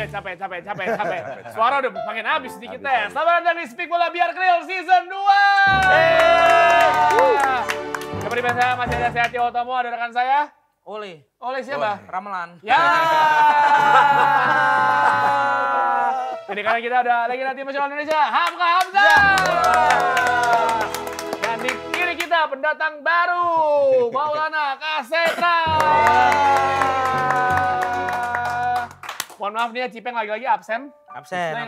capek. Suara udah makin habis di kita. Selamat datang di Speak Bola Biar Kriel Season 2. Seperti biasa masih ada saya Tio Otomo, ada rekan saya. Oleh siapa? Ramelan. Ya. Jadi karena kita ada legenda tim nasional Indonesia, Hamka Hamzah. Dan di kiri kita pendatang baru, Maulana Kaseta. Mohon maaf nih ya, Cipeng lagi-lagi absen. Absen.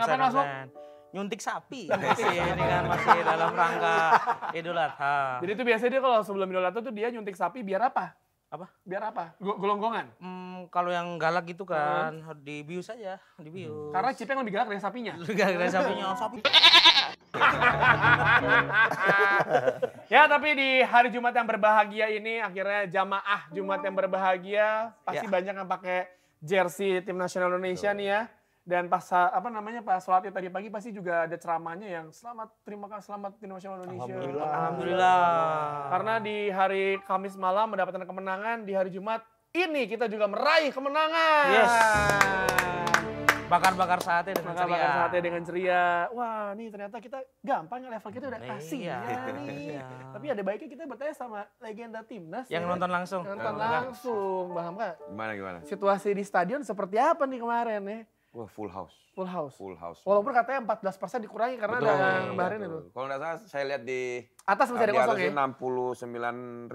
Nyuntik sapi. Ini kan masih dalam rangka Idul Adha. Jadi itu biasanya dia kalau sebelum Idul Adha tuh dia nyuntik sapi biar apa? Biar apa? Golonggongan? Kalau yang galak gitu kan, dibius aja, dibius. Karena Cipeng lebih galak dari sapinya. Lebih galak dari sapinya, sapi. Ya, tapi di hari Jumat yang berbahagia ini, akhirnya jamaah Jumat yang berbahagia, pasti banyak yang pakai jersey tim nasional Indonesia nih ya. Dan pas pas sholat tadi pagi pasti juga ada ceramahnya yang terima kasih selamat tim nasional Indonesia. Alhamdulillah. Karena di hari Kamis malam mendapatkan kemenangan, di hari Jumat ini kita juga meraih kemenangan. Yes. Bakar-bakar sate dengan ceria. Bakar sate dengan ceria. Wah, nih ternyata kita gampang level kita udah kasih ya nih. Tapi ada baiknya kita bertanya sama legenda timnas. Yang nonton langsung. Nonton langsung, Bang Hamka. Gimana? Situasi di stadion seperti apa nih kemarin ya? Wah, full house. Walaupun katanya 14% dikurangi karena ada yang Bahrain itu. Kalau nggak salah saya lihat di atas masih ada kosong ya? 69.000.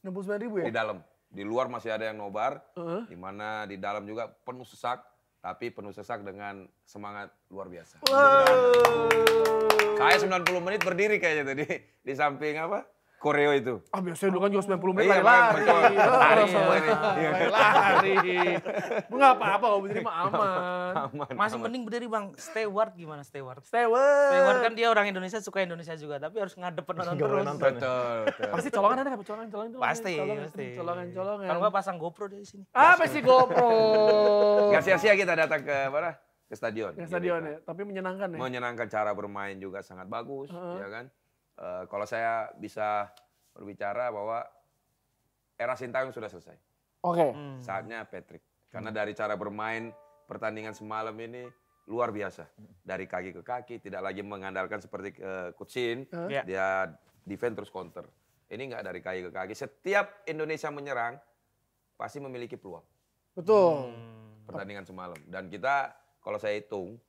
69.000 ya? Di dalam. Di luar masih ada yang nobar. Di mana di dalam juga penuh sesak. Tapi penuh sesak dengan semangat luar biasa. Saya 90 menit berdiri kayaknya tadi. Di samping Koreo itu. Biasanya dulu kan juga 90 menit lari. Lari. Nggak apa-apa kalau berdiri mah aman. Masih mending berdiri Bang. Steward gimana Steward? Steward kan dia orang Indonesia, suka Indonesia juga. Tapi harus ngadep penonton terus. Betul. Pasti colongan ada nggak? Colongan itu. Pasti. Colongan. Kalau nggak pasang GoPro di sini. Apa sih GoPro? Gak sia-sia kita datang ke stadion. Ke stadion ya, tapi menyenangkan ya? Menyenangkan, cara bermain juga sangat bagus, ya kan? Kalau saya bisa berbicara bahwa era Sintayong sudah selesai. Oke. Saatnya Patrick. Karena dari cara bermain pertandingan semalam ini luar biasa. Dari kaki ke kaki, tidak lagi mengandalkan seperti Kutsin, dia defend terus counter. Ini nggak dari kaki ke kaki. Setiap Indonesia menyerang, pasti memiliki peluang. Betul. Pertandingan semalam. Dan kita, kalau saya hitung,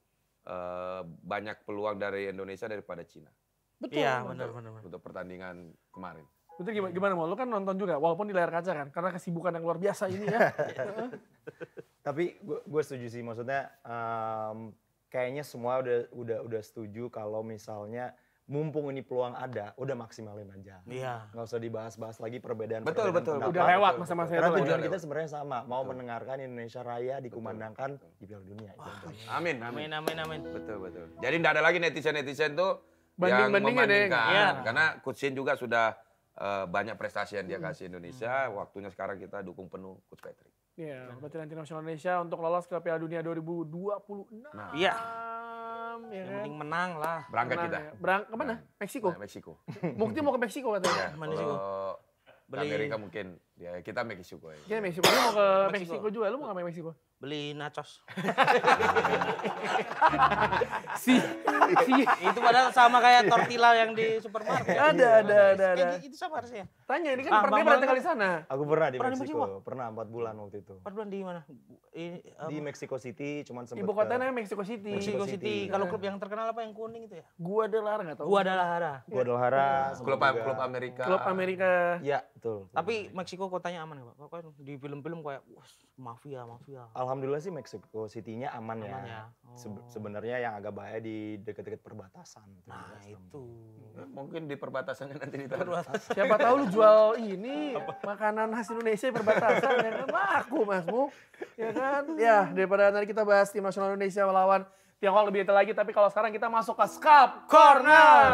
banyak peluang dari Indonesia daripada Cina. Betul. Iya, benar. Untuk pertandingan kemarin. Betul, gimana mau? Lu kan nonton juga, walaupun di layar kaca kan, karena kesibukan yang luar biasa ini ya. Tapi gue setuju sih, maksudnya kayaknya semua udah setuju kalau misalnya mumpung ini peluang ada, udah maksimalin aja. Iya. Nggak usah dibahas-bahas lagi perbedaan. Betul. Udah lewat masa-masa itu. Karena tujuan kita sebenarnya sama, mau mendengarkan Indonesia Raya dikumandangkan di Piala Dunia. Amin. Betul. Jadi tidak ada lagi netizen tuh yang Banding-bandingnya deh. membandingkan. Karena Kutsin juga sudah banyak prestasi yang dia kasih Indonesia. Waktunya sekarang kita dukung penuh Coach Patrick. Iya, berarti nanti nasional Indonesia untuk lolos ke Piala Dunia 2026. Iya. Ya Yang penting menang lah. Berangkat kita. Kemana? Meksiko? Meksiko. Mukti mau ke Meksiko katanya. Mana sih gua? Kalau Amerika mungkin, ya kita Meksiko ya. Iya Meksiko, lu mau ke Meksiko juga, lu mau ke Meksiko? Beli nachos. Itu Itu padahal sama kayak tortilla yang di supermarket. Ada. Kayak gitu sama harusnya. Tanya, ini kan pernah tinggal di sana. Aku pernah di Pernah di Meksiko, pernah 4 bulan waktu itu. 4 bulan di mana? Di Mexico City, cuman sempet Ibu kota namanya Mexico City. Mexico City. Kalau klub yang terkenal apa yang kuning itu ya? Guadalajara nggak tahu. Guadalajara. Guadalajara. Klub Amerika. Klub Amerika. Iya, betul. Tapi Meksiko kotanya aman nggak Pak? Kan di film-film kayak mafia. Alhamdulillah sih Mexico City-nya aman ya. Aman ya. Sebenarnya yang agak bahaya di dekat-dekat perbatasan. Nah itu. Mungkin di perbatasannya nanti ditaruh. Siapa tahu lu jual ini makanan khas Indonesia di perbatasan ya kan laku masmu. Ya kan? Ya, daripada nanti kita bahas tim nasional Indonesia melawan Tiongkok lebih detail lagi, tapi kalau sekarang kita masuk ke Scalp Corner.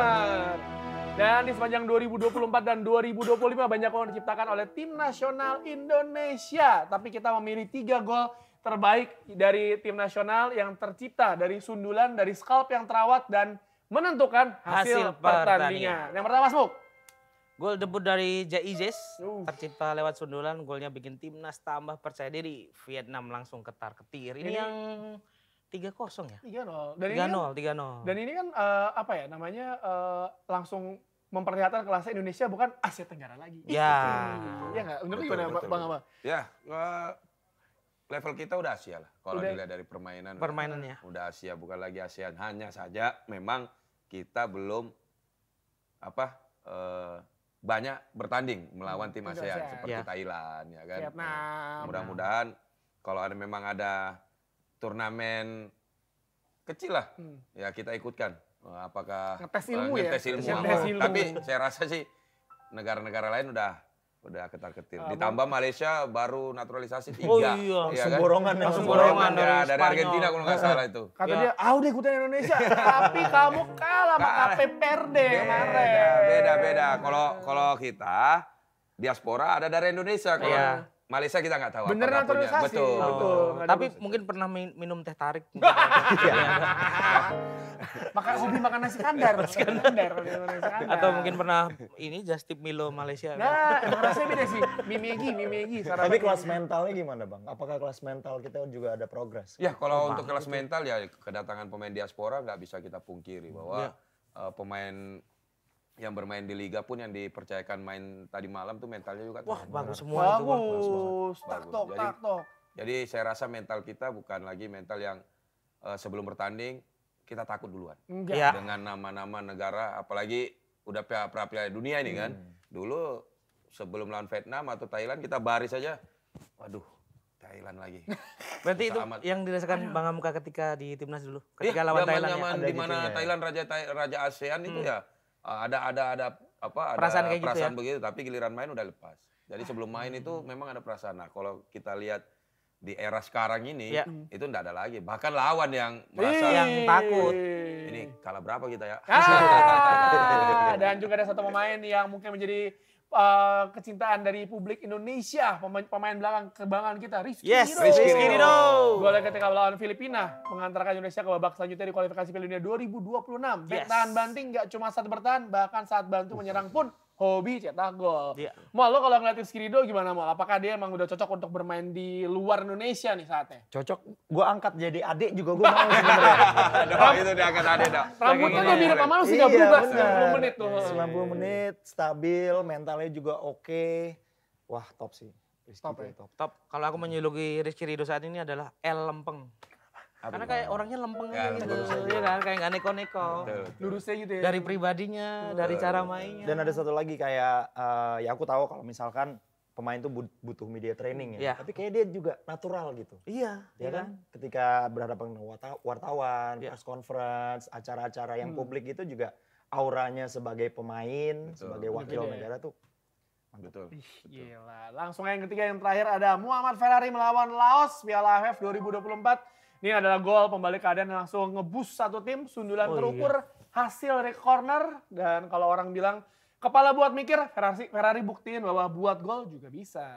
Dan di sepanjang 2024 dan 2025 banyak gol diciptakan oleh tim nasional Indonesia. Tapi kita memilih 3 gol terbaik dari tim nasional yang tercipta dari sundulan, dari scalp yang terawat dan menentukan hasil pertandingan. Yang pertama, Smuk. Gol debut dari Jaizes tercipta lewat sundulan, golnya bikin timnas tambah percaya diri. Vietnam langsung ketar-ketir. Ini yang 3-0 ya? 3-0. Dan ini kan 3-0. Dan ini kan apa ya namanya langsung memperlihatkan kelasnya Indonesia bukan Asia Tenggara lagi. Ya. Iya nggak? Menurut Betul, gimana betul, Bang betul. Ama? Ya, level kita udah Asia lah. Kalau dilihat dari permainan. Permainannya. Udah Asia, bukan lagi ASEAN. Hanya saja memang kita belum banyak bertanding melawan tim Tim ASEAN ASEAN. seperti Ya. Thailand ya kan. Vietnam. Mudah-mudahan kalau memang ada turnamen kecil lah ya kita ikutkan. Apakah Ngetes ilmu ya? ngetes ilmu Ngetes apa. ilmu. Tapi saya rasa sih negara-negara lain udah ketar-ketir. Ditambah Malaysia baru naturalisasi 3. Oh iya. Langsung borongan ya. Langsung borongan Ya, dari dari Spanyol. Argentina kalau nggak salah itu. Kata Ya. dia, udah ikutin Indonesia. Tapi kamu kalah sama Kalah. KP Verde kemarin. Beda. Kalau kita diaspora ada dari Indonesia. Kalau Iya. Malaysia kita nggak tahu. Bener apakah punya. naturalisasi. Betul. Betul. Nggak Tapi ada mungkin pernah minum teh tarik. hobi makan nasi kandar. Nasi kandar. Atau mungkin pernah ini just tip Milo Malaysia. Nah, emang rasanya beda sih. Mimegi. Tapi kelas mentalnya gimana Bang? Apakah kelas mental kita juga ada progres? Ya kalau untuk kelas mental ya kedatangan pemain diaspora nggak bisa kita pungkiri bahwa pemain yang bermain di liga pun yang dipercayakan main tadi malam tuh mentalnya juga Wah, tinggi. bagus semua itu, Bang. Bagus. Bagus. Tak tok. Jadi saya rasa mental kita bukan lagi mental yang sebelum bertanding kita takut duluan. Enggak. Ya. Dengan nama-nama negara, apalagi udah Piala Dunia ini kan. Dulu sebelum lawan Vietnam atau Thailand kita baris saja, waduh Thailand lagi. Berarti itu Amat. yang dirasakan Bang Hamka ketika di timnas dulu, ketika Iya, lawan Thailand ya. zaman di mana Thailand raja ASEAN itu ya ada Perasaan kayak gitu perasaan ya? begitu, tapi giliran main udah lepas. Jadi sebelum main itu memang ada perasaan. Nah, kalau kita lihat di era sekarang ini Ya. itu enggak ada lagi. Bahkan lawan yang merasa Yang takut. ini kalah berapa kita ya? Dan juga ada satu pemain yang mungkin menjadi kecintaan dari publik Indonesia, pemain belakang kebanggaan kita, Rizky Yes, Ridho. Rizky Ridho. Golnya ketika melawan Filipina mengantarkan Indonesia ke babak selanjutnya di kualifikasi Piala Dunia 2026. Back Yes. tahan banting nggak cuma saat bertahan, bahkan saat bantu menyerang pun hobi cetak gol. Iya. Mal, lo kalau ngeliat Rizky Ridho gimana Mal? Apakah dia emang udah cocok untuk bermain di luar Indonesia nih saatnya? Cocok. Gue angkat jadi adik juga gue mau sebenarnya. Dok, itu diangkat ada dok. Rambutnya tuh mirip sama lu sih, Iya, gak berubah bener. 90 menit tuh. 90 menit, stabil, mentalnya juga oke. Wah, top sih. Rizky Top tuh ya? top. Top. Kalau aku menyuluki Rizky Ridho saat ini adalah El Lempeng. Karena kayak orangnya lempeng Ya, gitu, lempeng. ya kan? Kayak nggak neko-neko. Betul. Lurusnya gitu ya. Dari pribadinya, dari cara mainnya. Dan ada satu lagi kayak, ya aku tahu kalau misalkan pemain tuh butuh media training ya. Iya. Tapi kayak dia juga natural gitu. Iya, Ya kan? Ketika berhadapan dengan wartawan, Iya. press conference, acara-acara yang publik itu juga auranya sebagai pemain, sebagai wakil Betul ya. negara tuh Betul. Gila. Langsung yang ketiga yang terakhir ada Muhammad Ferrari melawan Laos Piala AFF 2024. Ini adalah gol pembalik keadaan yang langsung ngebus satu tim, sundulan Oh, terukur, hasil dari corner, dan kalau orang bilang kepala buat mikir, Ferrari buktiin bahwa buat gol juga bisa.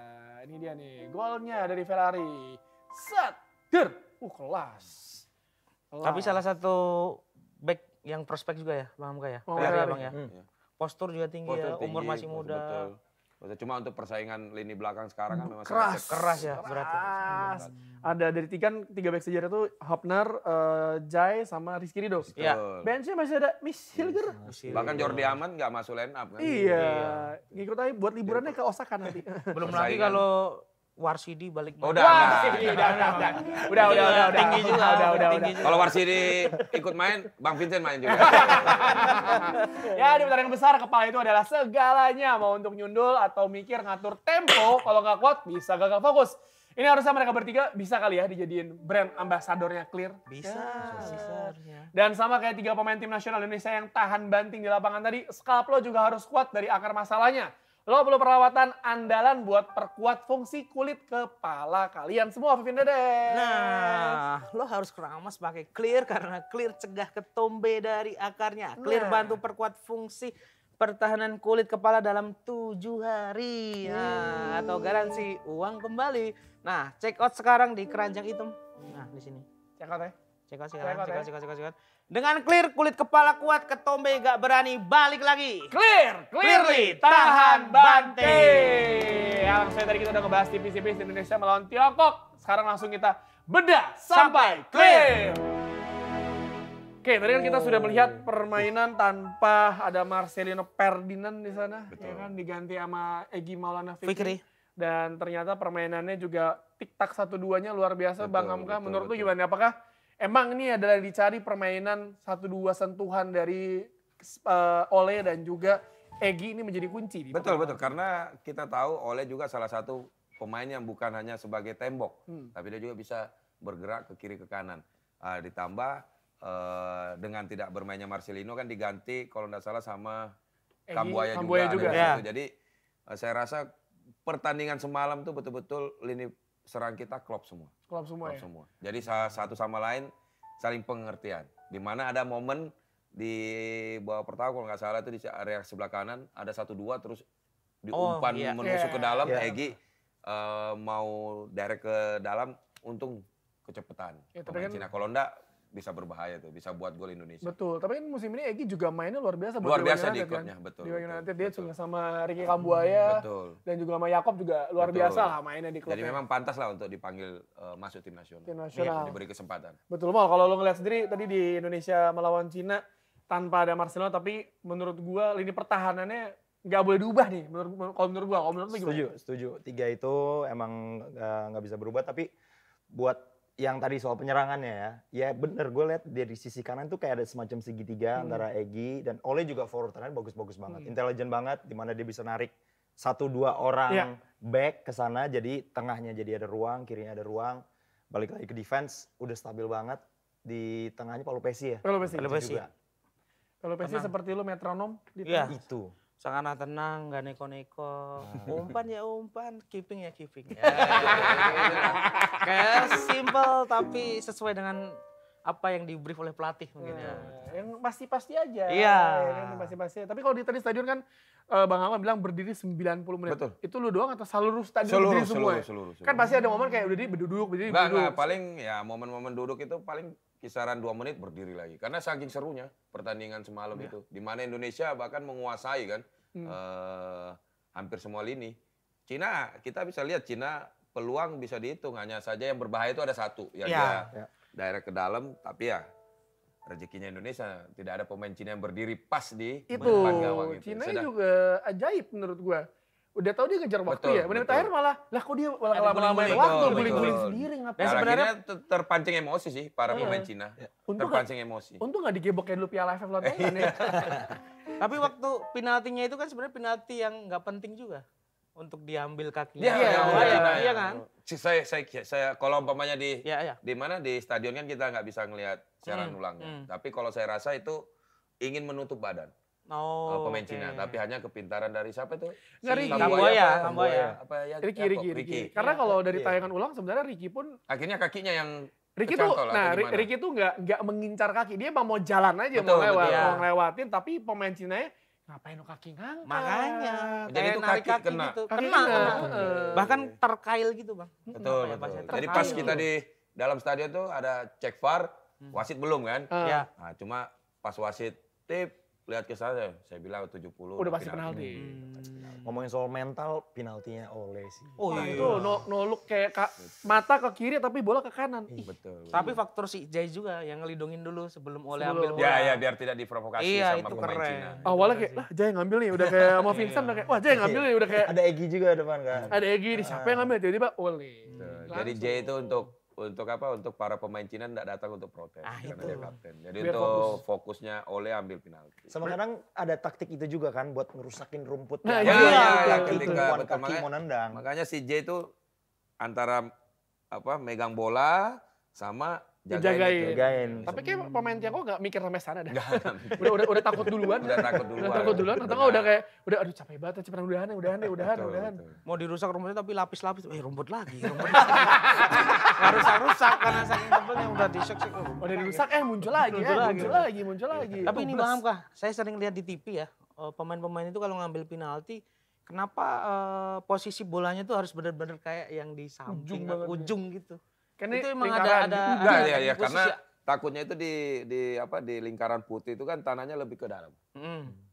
Ini dia nih, golnya dari Ferrari. Set, der, kelas. Tapi salah satu back yang prospek juga ya, Bang Hamka ya. Oh, Ferrari ya, Ferrari. Bang ya. Postur juga tinggi ya, Postur umur tinggi, masih muda. Betul. Cuma untuk persaingan lini belakang sekarang kan memang Keras. Keras ya, berat ya. Keras. Ada dari tiga back sejarah tuh Hopner, Jai, sama Rizky Ridho. Iya. Benchnya masih ada Miss Hilger. Bahkan Jordi Amat nggak masuk line up kan? Iya, ngikut aja buat liburannya ke Osaka nanti. Belum lagi Persaingan. kalau Warsidi balik. Oh, udah. Wah, Nah. udah. Tinggi juga. Udah. Tinggi juga. Kalau Warsidi ikut main, Bang Vincent main juga. Ya, di pertandingan besar kepala itu adalah segalanya. Mau untuk nyundul atau mikir ngatur tempo, kalau nggak kuat bisa gagal fokus. Ini harusnya mereka bertiga bisa kali ya dijadiin brand ambasadornya Clear. Bisa, Ya. harusnya. Dan sama kayak 3 pemain tim nasional Indonesia yang tahan banting di lapangan tadi, scalp lo juga harus kuat dari akar masalahnya. Lo perlu perawatan andalan buat perkuat fungsi kulit kepala kalian semua, Vivin Dede. Nah, lo harus keramas pakai Clear karena Clear cegah ketombe dari akarnya. Clear Nah. bantu perkuat fungsi pertahanan kulit kepala dalam 7 hari. Nah, atau garansi uang kembali. Nah, check out sekarang di keranjang hitam. Nah, di sini. Cek out ya. Check out Check out ya. sekarang. Dengan Clear kulit kepala kuat, ketombe gak berani balik lagi. Clearly, tahan banting. Ya, langsung tadi kita udah ngebahas tipis-tipis Indonesia melawan Tiongkok. Sekarang langsung kita bedah sampai clear. Oke, tadi kan kita sudah melihat permainan tanpa ada Marcelino Ferdinand di sana, ya kan diganti sama Egy Maulana Fikri. Dan ternyata permainannya juga tik-tak 1-2-nya luar biasa. Bang Hamka, menurut lu gimana? Apakah emang ini adalah dicari permainan 1-2 sentuhan dari Ole dan juga Egy ini menjadi kunci? Betul, karena kita tahu Ole juga salah satu pemain yang bukan hanya sebagai tembok, tapi dia juga bisa bergerak ke kiri ke kanan. Ditambah dengan tidak bermainnya Marcelino kan diganti kalau tidak salah sama Kambuaya juga. Ya. Jadi saya rasa pertandingan semalam tuh betul-betul lini serang kita klop semua. Klop semua. Jadi satu sama lain saling pengertian. Di mana ada momen di babak pertama kalau nggak salah itu di area sebelah kanan ada 1-2 terus diumpan menusuk ke dalam. Egy mau direct ke dalam, untung kecepatan. Pemain Cina, kalau enggak bisa berbahaya tuh, bisa buat gol Indonesia. Betul, tapi kan musim ini Egy juga mainnya luar biasa. Luar biasa di United, klubnya, kan? betul. Di United dia juga sama Ricky Kambuaya, dan juga sama Yakob juga luar biasa lah mainnya di klubnya. Jadi memang pantas lah untuk dipanggil masuk tim nasional. Diberi kesempatan. Betul, Mal. Kalau lo ngeliat sendiri tadi di Indonesia melawan Cina tanpa ada Marcelo, tapi menurut gua lini pertahanannya nggak boleh diubah nih. Kalau menurut gua, lu gimana? Setuju. 3 itu emang nggak bisa berubah, tapi buat yang tadi soal penyerangannya ya bener, gue lihat dari sisi kanan tuh kayak ada semacam segitiga antara Egy dan Ole juga forward kanan bagus-bagus banget, intelijen banget, dimana dia bisa narik 1-2 orang back ke sana, jadi tengahnya jadi ada ruang, kirinya ada ruang, balik lagi ke defense udah stabil banget, di tengahnya Paolo Pessi ya. Paolo Pessi seperti lu metronom di tengah. Itu. Sangat tenang, gak neko-neko. Umpan ya umpan, keeping ya keeping. Kayak simple tapi sesuai dengan apa yang di-brief oleh pelatih mungkin ya. Yang pasti-pasti aja. Iya. Yang pasti-pasti. Tapi kalau di tadi stadion kan Bang Ahmad bilang berdiri 90 menit. Betul. Itu lu doang atau seluruh stadion berdiri semua? Seluruh. Kan pasti ada momen kayak udah berduduk. Nggak, paling ya momen-momen duduk itu paling kisaran 2 menit berdiri lagi. Karena saking serunya pertandingan semalam itu. Di mana Indonesia bahkan menguasai kan hampir semua lini. Cina, kita bisa lihat Cina peluang bisa dihitung. Hanya saja yang berbahaya itu ada satu. Yang dia daerah ke dalam, tapi ya rezekinya Indonesia. Tidak ada pemain Cina yang berdiri pas di depan gawang itu. Cina juga ajaib menurut gua. Udah tahu dia ngejar waktu ya. Menit akhir malah, lah kok dia lama-lama waktu, guling-guling sendiri ngapain. Ya, sebenarnya terpancing emosi sih para pemain Cina. Terpancing emosi. Untung nggak digeboknya dulu Piala AFF lawan Thailand ya. Tapi waktu penaltinya itu kan sebenarnya penalti yang nggak penting juga untuk diambil kakinya. Iya kan? Saya kalau umpamanya di mana di stadion kan kita nggak bisa ngelihat siaran ulangnya. Tapi kalau saya rasa itu ingin menutup badan. Pemain Cina, tapi hanya kepintaran dari siapa itu? Kambuaya. Ricky. Karena kalau dari tayangan ulang sebenarnya Ricky pun akhirnya kakinya yang Ricky tuh nggak mengincar kaki, dia mau jalan aja, mau ngelewatin, tapi pemain Cina ngapain kaki ngangkat? Makanya, jadi itu kaki kena. Gitu. Kena. Bahkan terkail gitu bang. Betul. Jadi pas kita di dalam stadion tuh ada cek VAR, wasit belum kan? Nah, cuma pas wasit tip lihat ke saya bilang 70. Udah pasti penalti. Ngomongin soal mental, penaltinya Ole sih. Itu no look kayak mata ke kiri tapi bola ke kanan. Betul. Tapi faktor si Jai juga yang ngelindungin dulu sebelum Ole ambil bola. Ya biar tidak diprovokasi sama pemain Cina. Awalnya kayak, lah Jai ngambil nih, udah kayak sama Vincent udah kayak, wah Jai ngambil nih, udah kayak. Ada Egy juga depan kan. Ada Egy, siapa yang ngambil? Tiba-tiba Ole. Jadi Jai itu untuk apa? Untuk para pemain Cina tidak datang untuk protes karena dia kapten. Jadi biar untuk fokusnya Ole ambil penalti. Sama kadang ada taktik itu juga kan buat ngerusakin rumput. Ketika kaki mau nendang. Makanya si J itu antara megang bola sama jagain. Tapi kayak pemain Tiongkok nggak mikir sampai sana dah. Udah takut duluan. Udah takut duluan. Atau nggak udah kayak aduh capek banget, cepetan udahan. Mau dirusak rumputnya tapi lapis-lapis, rumput lagi. Nggak rusak-rusak karena saking tebelnya udah disek-sek. Udah dirusak muncul lagi. Tapi ini paham kah? Saya sering lihat di TV ya, pemain-pemain itu kalau ngambil penalti, kenapa posisi bolanya tuh harus benar-benar kayak yang di samping ujung gitu. Karena itu emang ada karena takutnya itu di lingkaran putih itu kan tanahnya lebih ke dalam.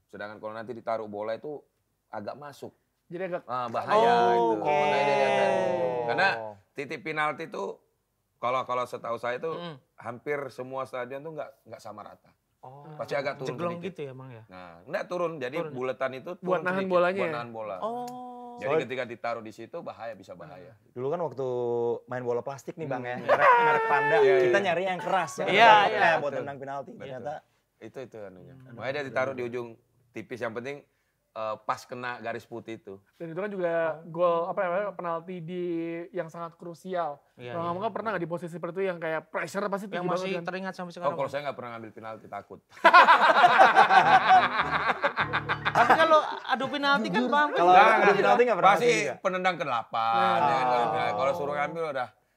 Sedangkan kalau nanti ditaruh bola itu agak masuk. Jadi agak bahaya itu. Karena titik penalti itu Kalau setahu saya itu hampir semua stadion tuh nggak sama rata. Oh. Pasti agak turun Jeglong sedikit. gitu ya Bang ya? Nah, nggak turun. Jadi Turun ya? buletan itu turun Buat nahan sedikit, bolanya buat ya? nahan bola. Oh. Jadi ketika ditaruh di situ bisa bahaya. Dulu kan waktu main bola plastik nih Bang ya, merek Panda, kita nyari yang keras. Iya. Buat tendang penalti. Ternyata Itu anunya. Makanya dia ditaruh di ujung tipis. Yang penting pas kena garis putih itu. Dan itu kan juga gol penalti yang sangat krusial. Iya, Bang Hamka pernah nggak di posisi seperti itu yang kayak pressure pasti Yang tinggi masih banget kan? teringat sampai Oh, sekarang. kalau saya nggak pernah ngambil penalti, takut. Tapi kalau adu penalti kan Bang. kalau adu penalti nggak pernah Pasti masih juga. penendang ke-8. Kalau suruh ngambil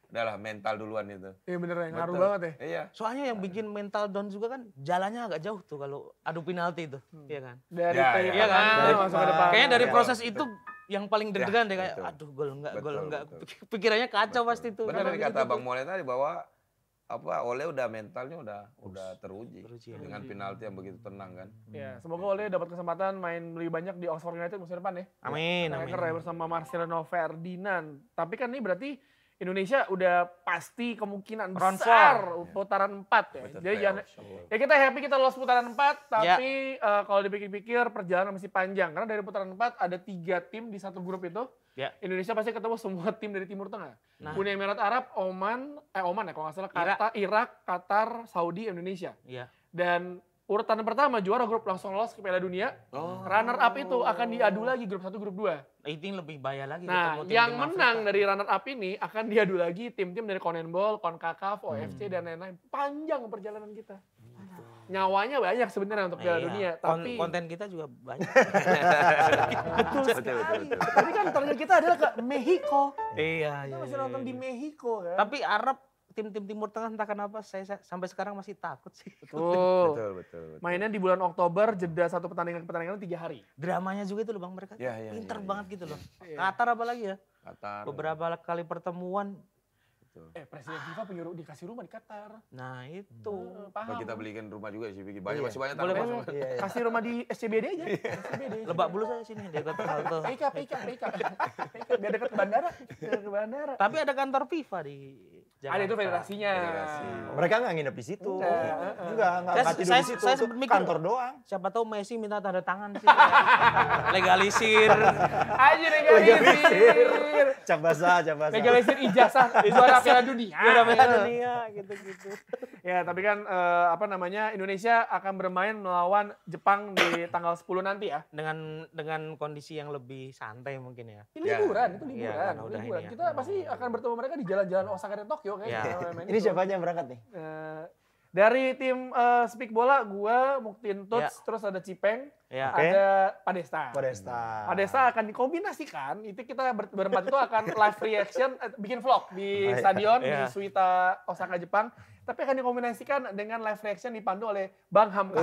udahlah mental duluan itu. Iya bener ya, ngaruh Betul. banget ya. Iya. Soalnya yang bikin mental down juga kan jalannya agak jauh tuh kalau adu penalti itu. Iya kan? Dari Ya, tengah iya kan? masuk ke depan. Kayaknya dari Iya. proses itu yang paling deg-degan deh kayak betul. aduh gol enggak. Betul. Pikirannya kacau pasti tuh. Benar Kalau kata gitu Bang tuh. Mole tadi bahwa Ole udah mentalnya udah teruji Teruji, ya. dengan penalti yang begitu tenang kan. Ya, semoga Ole dapat kesempatan main lebih banyak di Oxford United musim depan ya. Amin, Striker amin. ya bersama Marcelino Ferdinand. Tapi kan ini berarti Indonesia udah pasti kemungkinan Round besar putaran 4 ya. Betul, Jadi jangan playoff. ya kita happy kita lolos putaran 4, tapi kalau dipikir-pikir perjalanan masih panjang karena dari putaran 4 ada 3 tim di satu grup itu. Ya. Indonesia pasti ketemu semua tim dari Timur Tengah. Nah. Uni Emirat Arab, Oman ya kalau nggak salah, Irak, Qatar, Saudi, Indonesia. Iya. Dan urutan pertama juara grup langsung lolos ke Piala Dunia. Runner up itu akan diadu lagi grup 1, grup 2. Itu yang lebih bahaya lagi Nah, ketemu tim-tim yang Afrika. menang dari runner up ini akan diadu lagi tim-tim dari CONMEBOL, CONCACAF, OFC dan lain-lain. Panjang perjalanan kita. Nyawanya banyak sebenarnya untuk Piala Iya. Dunia, tapi Konten kita juga banyak. betul sekali. Tapi kan target kita adalah ke Meksiko. Iya, Kita masih nonton di Meksiko kan. Tapi Arab tim-tim Timur Tengah entah kenapa saya sampai sekarang masih takut sih. Betul. Betul. Mainnya di bulan Oktober, jeda satu pertandingan ke pertandingan 3 hari. Dramanya juga itu loh Bang mereka. Iya, Pinter iya, banget gitu loh. Iya. Qatar apalagi ya. Qatar. Beberapa kali pertemuan. Presiden FIFA dikasih rumah di Qatar. Nah, itu. Paham. Kita belikan rumah juga sih, bikin banyak masih banyak Boleh, tanah. Bang. iya. Kasih rumah di SCBD aja. SCBD. Lebak Bulus aja sini dekat halte. PK. Biar dekat ke bandara. Tapi ada kantor FIFA di Jakarta. Ada itu federasinya. Mereka nggak nginep di situ. Enggak tidur Saya- di situ. saya Itu sempet mikir, kantor doang. Siapa tahu Messi minta tanda tangan di situ. Legalisir. Aja legalisir. Cabasa. Legalisir ijazah juara Piala Dunia. Juara Piala Dunia gitu-gitu. Ya, tapi kan Indonesia akan bermain melawan Jepang di tanggal 10 nanti ya. Dengan kondisi yang lebih santai mungkin ya. Ini liburan, itu Iya, liburan. karena udah liburan. ini ya. Kita pasti akan bertemu mereka di jalan-jalan Osaka dan Tokyo Iya. kayaknya. Ini siapa aja yang berangkat nih? Dari tim Speak Bola, gua, Muktin Tuts, terus ada Cipeng, Ya. Oke. ada Padesta. Padesta akan dikombinasikan, itu kita berempat itu akan live reaction, bikin vlog di stadion di Iya. Suita Osaka Jepang. Tapi akan dikombinasikan dengan live reaction dipandu oleh Bang Hamka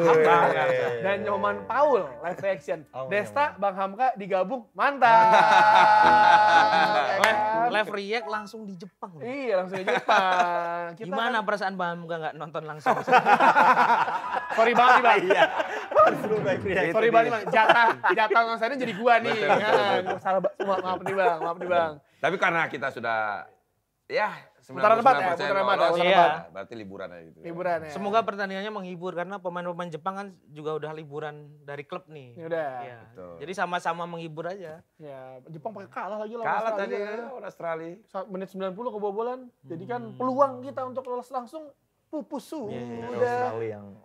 dan Nyoman Paul live reaction. Desta, Bang Hamka digabung, mantap. Ya kan? Live react langsung di Jepang. Iya, langsung di Jepang. Kita Gimana kan- perasaan Bang Hamka nggak nonton langsung? Sorry banget nih Bang. Iya. Sorry banget nih Bang. Jatah nontonnya jadi gua nih. Betul, betul, Gua salah, maaf nih Bang, maaf nih Bang. Tapi karena kita sudah Putaran empat ya, 99% putaran empat ya, lolos, putaran empat. berarti liburan aja gitu. Liburan ya. Semoga pertandingannya menghibur karena pemain-pemain Jepang kan juga udah liburan dari klub nih. Ya udah. Iya. Betul. Jadi sama-sama menghibur aja. Ya, Jepang pakai kalah lagi lawan Kalah Australia. tadi ya, lawan Australia. Menit 90 kebobolan. Jadi kan peluang kita untuk lolos langsung pupus sudah.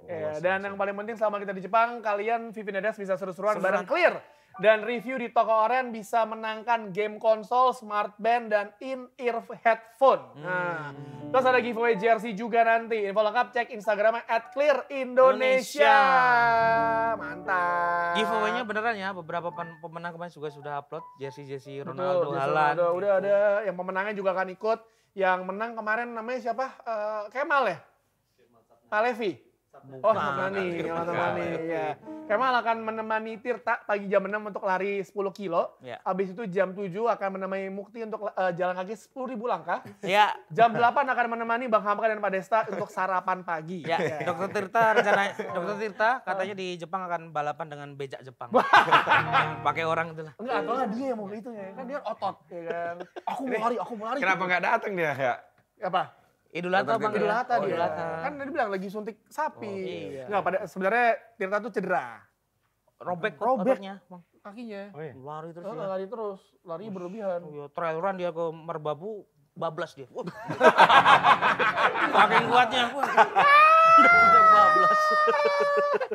Ya, dan yang paling penting selama kita di Jepang, kalian Vivi Nedas bisa seru-seruan bareng Clear. Dan review di toko Oren bisa menangkan game konsol, smart band, dan in-ear headphone. Nah, terus ada giveaway jersey juga nanti. Info lengkap cek Instagramnya @clearindonesia. Mantap. Giveaway-nya beneran ya, beberapa pemenang kemarin juga sudah upload jersey-jersey Betul, Ronaldo, Jason Haaland. Ronaldo. Udah ada, yang pemenangnya juga akan ikut. Yang menang kemarin namanya siapa? Kemal ya? Pak Levi? Oh, Mani, ya. Kemal akan menemani Tirta pagi jam 6 untuk lari 10 kilo. Ya. Habis itu jam 7 akan menemani Mukti untuk jalan kaki 10.000 langkah. Ya, Jam 8 akan menemani Bang Hamka dan Pak Desta untuk sarapan pagi. ya. Dokter Tirta katanya di Jepang akan balapan dengan becak Jepang. Yang pakai orang itu lah. Enggak, atau dia yang mau itu ya. Kan dia otot, ya kan. Aku mau lari. Kenapa nggak datang dia ya? Apa? Idul Adha Bang. Idul Adha Oh, dia. iya. Kan tadi bilang lagi suntik sapi. iya. Nggak, pada sebenarnya Tirta tuh cedera Robek Robek. ototnya, Bang. kakinya. Oh iya. Lari terus Oh, dia. lari terus, lari berlebihan. Oh, iya, trail run dia ke Merbabu, bablas dia. Wah. Saking kuatnya. Wah. Udah bablas.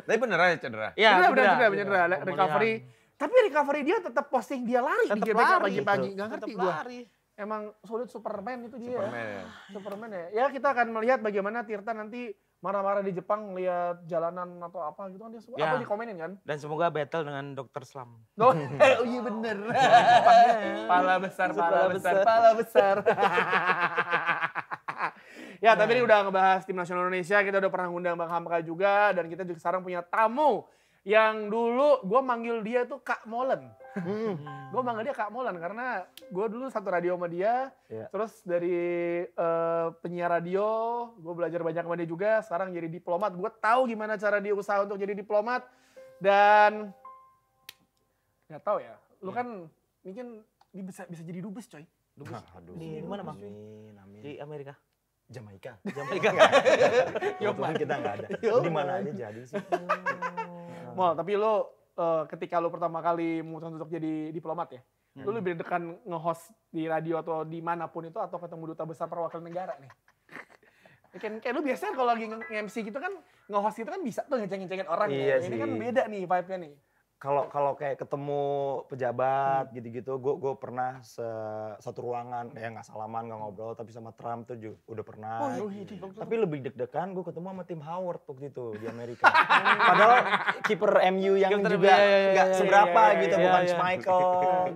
Tapi beneran ya cedera? Ya, Cedera. Pemulihan. Recovery. Tapi recovery dia tetap posting dia lari di Tetap GBK lari. pagi-pagi. Nggak Tetap ngerti gua. lari. Emang sulit Superman itu dia. Superman ya. Superman ya. Ya kita akan melihat bagaimana Tirta nanti marah-marah di Jepang lihat jalanan atau apa gitu kan dia semua Ya. apa dikomenin kan. Dan semoga battle dengan Dr. Slam. Oh, iya bener. Pala besar, pala besar, pala besar. Ya tapi ini udah ngebahas tim nasional Indonesia, kita udah pernah ngundang Bang Hamka juga, dan kita juga sekarang punya tamu yang dulu gue manggil dia tuh Kak Molen. Gue manggil dia Kak Molen karena gue dulu satu radio sama dia, Iya. terus dari penyiar radio, gue belajar banyak sama dia juga, sekarang jadi diplomat. Gue tahu gimana cara dia usaha untuk jadi diplomat, dan nggak tahu ya, lu kan mungkin bisa jadi dubes coy. Dubes. Aduh. Di mana, Bang? Amin, amin. Di Amerika. Jamaika. Jamaika. Kebetulan kita nggak ada. Yo, Di mana man. aja jadi sih. Mol, tapi lu ketika lu pertama kali memutuskan untuk jadi diplomat ya, lu lebih dekan nge-host di radio atau dimanapun itu atau ketemu duta besar perwakilan negara nih? Kayak lu biasanya kalau lagi nge-MC gitu kan, nge-host gitu kan bisa tuh ngeceng-ngecengin orang Iya ya. Ini sih. kan beda nih vibe-nya nih. Kalau kayak ketemu pejabat gitu-gitu, gue pernah satu ruangan, ya nggak salaman, nggak ngobrol, tapi sama Trump tuh juga udah pernah. Tapi lebih deg-degan gue ketemu sama Tim Howard waktu itu di Amerika. Padahal kiper MU yang Kiper, juga iya, iya, nggak iya, seberapa iya, gitu, iya, bukan iya. Schmeichel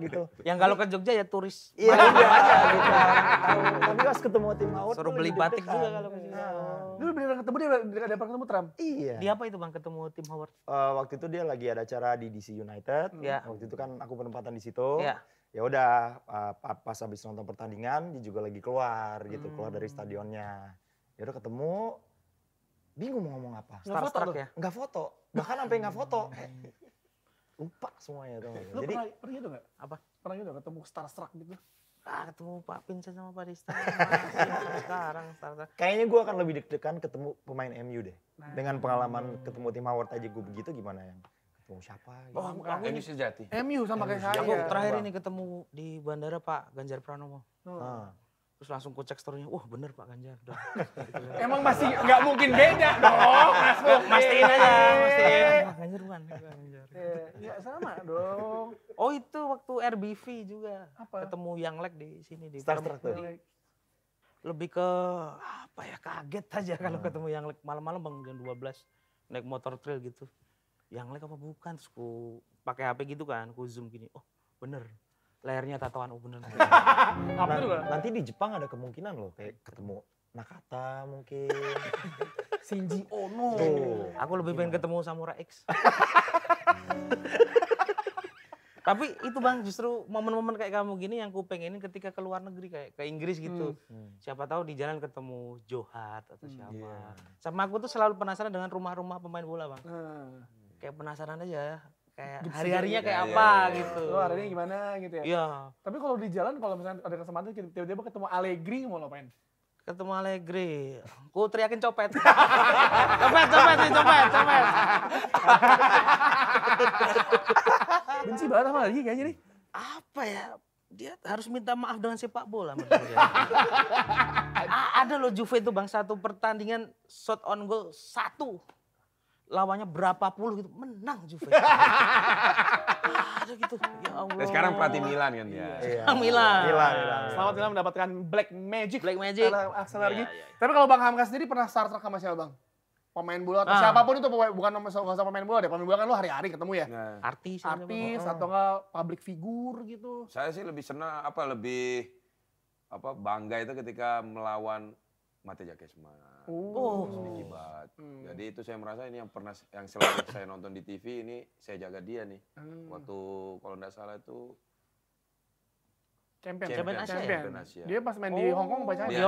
gitu. Yang kalau ke Jogja ya turis. Iya aja gitu. Tahu. Tapi pas ketemu Tim Howard Suruh tuh beli lebih batik deg-degan. juga kalau ke sini. Lu beneran ketemu dia daripada ketemu Trump? Iya. Di apa itu Bang ketemu Tim Howard? Waktu itu dia lagi ada acara di DC United. Ya. Waktu itu kan aku penempatan di situ. Ya. Ya udah pas habis nonton pertandingan dia juga lagi keluar gitu, keluar dari stadionnya. Ya udah ketemu, bingung mau ngomong apa. Nggak foto Starstruck tuh? ya? Nggak foto, bahkan sampai nggak foto. Lupa semuanya tuh. Lu Jadi pernah gitu nggak? Apa? Pernah gitu ketemu starstruck gitu? Ketemu Pak Vincent sama Pak Dista. Masih sekarang Starstruck. kayaknya gue akan lebih deg-degan ketemu pemain MU deh. Dengan pengalaman ketemu Tim Howard aja gue begitu, gimana yang ketemu siapa gitu. Ini sejati. MU sama kayak saya. Aku terakhir ini ketemu di bandara Pak Ganjar Pranowo. Ah. Terus langsung ku cek story-nya, wah bener Pak Ganjar. Udah. Emang masih nggak mungkin beda dong, Mas Bob. Mastiin aja, mastiin. Pak Ganjar bukan? Pak Ganjar. Ya sama dong. Oh itu waktu RBV juga. Apa? Ketemu Yang Lek di sini. Di Starstruck tuh. Lebih ke apa ya, kaget aja kalau ketemu Yang Lek malam-malam Bang jam 12 naik motor trail gitu. Yang Lek apa bukan? Terus ku pakai HP gitu kan, ku zoom gini. Oh bener. Layarnya tatoan, oh bener. Apa tuh? Nanti di Jepang ada kemungkinan loh kayak ketemu Nakata mungkin. Shinji Ono. Tuh. Aku lebih pengen ketemu Samurai X. Tapi itu Bang, justru momen-momen kayak kamu gini yang ku pengenin ketika ke luar negeri, kayak ke Inggris gitu. Siapa tahu di jalan ketemu Johat atau siapa. Iya. Sama aku tuh selalu penasaran dengan rumah-rumah pemain bola Bang. Nah, Kayak penasaran aja, kayak Gitu hari-harinya sih. kayak Iya, apa iya, iya. gitu. lu hari ini gimana gitu ya? Iya, Tapi kalau di jalan, kalau misalnya ada kesempatan tiba-tiba ketemu Allegri mau ngapain? ketemu Allegri. Ku teriakin copet. Copet nih, copet. Benci banget sama Allegri kayaknya nih. Apa ya? Dia harus minta maaf dengan sepak bola menurut dia. Ada loh Juve itu Bang, satu pertandingan shot on goal 1. Lawannya berapa puluh gitu, menang Juve. Ada gitu, ya Allah. Dan sekarang pelatih Milan kan dia. Iya. Milan. Selamat Milan mendapatkan Black Magic. Black Magic. Aksen lagi. Iya, iya. Tapi kalau Bang Hamka sendiri pernah starstruck sama siapa Bang? Pemain bola atau siapapun itu, bukan nggak usah pemain bola deh. Pemain bola kan lu hari-hari ketemu ya. Nah, Artis Atau enggak public figure gitu. saya sih lebih senang lebih bangga itu ketika melawan Mate Jakesma. Sedikit banget. Jadi itu saya merasa ini yang selalu saya nonton di TV ini saya jaga dia nih. Waktu kalau nggak salah itu Champion Asia ya? Champion Asia. Dia pas main di Hong Kong apa China? Dia Di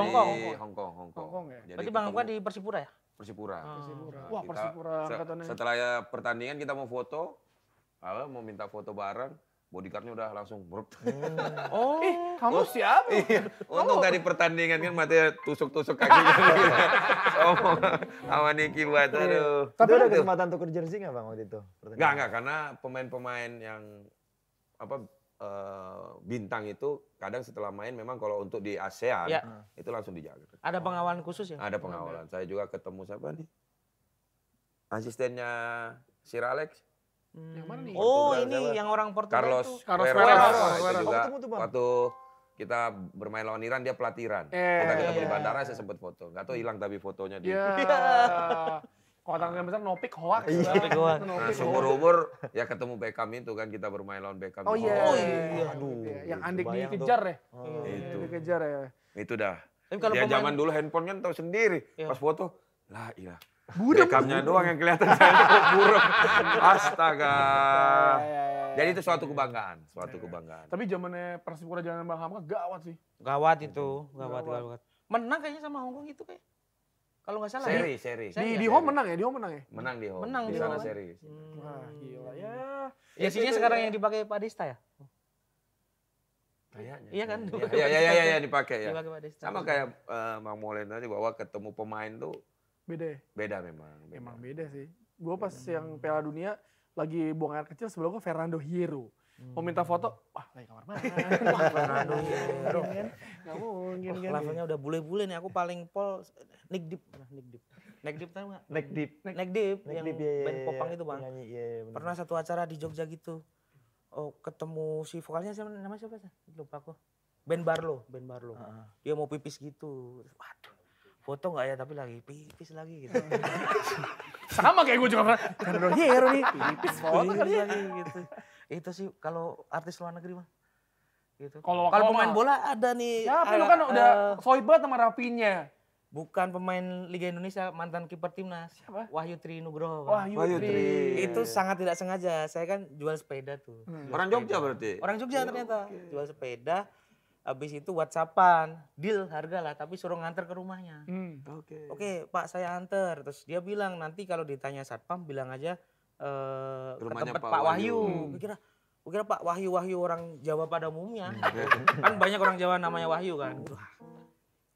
Hong Kong. Hong Kong ya? Jadi Berarti Bang Hamka ketemu di Persipura ya? Persipura. Persipura. Nah, Wah, kita Persipura angkatannya. setelah pertandingan kita mau foto, mau minta foto bareng. bodyguardnya udah langsung bruk. Oh, Kamu siapa? Iya, untung tadi pertandingan kan matanya tusuk-tusuk kakinya. Sombong sama Niki buat aduh. Tapi ada kesempatan tuker jersey nggak Bang waktu itu? Enggak, karena pemain-pemain yang bintang itu kadang setelah main memang kalau untuk di ASEAN Ya. itu langsung dijaga. ada pengawalan khusus ya? Ada pengawalan. Saya juga ketemu siapa nih? Asistennya Sir Alex. Yang mana nih? Oh, Portugal, ini siapa? yang orang Portugal Carlos tuh. Carlos Ferreira. Ferreira. Itu Ferreira. juga ketemu tuh, Bang. waktu kita bermain lawan Iran dia pelatih Iran. Kita ketemu di bandara saya sempat foto. Nggak tahu hilang tapi fotonya di. Ya. Kalau tangan besar Nopik hoax. Nopik hoax. Nah, seumur-umur ya ketemu Beckham itu kan kita bermain lawan Beckham. Oh iya. Oh iya. Aduh. Aduh, Yang Andik kebayang tuh. dikejar ya. Itu. Dikejar ya. Itu dah. Tapi kalau Ya pemain zaman dulu handphone kan tahu sendiri. Iya. Pas foto, lah iya. Beckhamnya doang yang kelihatan saya buruk. Astaga. Jadi itu suatu kebanggaan, Tapi zamannya Persipura zaman Bang Hamka gawat sih. gawat itu, gawat. Menang kayaknya sama Hongkong itu kayak. Kalau nggak salah ya. Seri. Di home menang ya, di home menang ya. Menang di home. Menang di di sana home. seri. Wah, gila ya. Jersinya sekarang yang dipakai Pak Desta ya? Kayaknya. Iya kan? Iya dipakai ya. Dipakai Pak Desta. Sama kayak Bang Molen tadi bahwa ketemu pemain tuh Beda ya? beda memang. Emang beda sih. Gue pas yang Piala Dunia lagi buang air kecil sebelah gue Fernando Hierro. Mau minta foto, wah lagi kamar mandi. Wah Fernando Hierro kan. Gak mungkin kan. Levelnya udah bule-bule nih, aku paling pol Nick Deep tahu nggak? Neck deep. Nick Deep yang Deep, iya, band iya, popang iya. itu bang. Penyanyi, iya, iya, bener. Pernah satu acara di Jogja gitu. Oh ketemu si vokalnya siapa namanya siapa sih? Lupa aku. Ben Barlow. Dia mau pipis gitu. Waduh. Foto nggak ya tapi lagi pipis lagi gitu. Sama kayak gue juga Fernando Hierro nih. Pipis foto Pipis kali ya. lagi gitu. Itu sih kalau artis luar negeri bang. Gitu. Kalau pemain mah- bola ada nih. Ya, tapi lu kan udah sohib banget sama Rapinya. Bukan pemain Liga Indonesia, mantan kiper timnas. Siapa? Wahyu Trinugroho. Wah, Wahyu Tri. Yudri. Itu sangat tidak sengaja. Saya kan jual sepeda tuh. Orang Jogja berarti. Orang Jogja ternyata. Jual sepeda. Habis itu WhatsAppan. Deal harga lah, tapi suruh nganter ke rumahnya. Oke, Pak saya anter. Terus dia bilang nanti kalau ditanya satpam bilang aja ke Rumahnya tempat Pak Pak Wahyu. Wahyu. Gue kira Pak Wahyu orang Jawa pada umumnya. Kan banyak orang Jawa namanya Wahyu kan. Wah,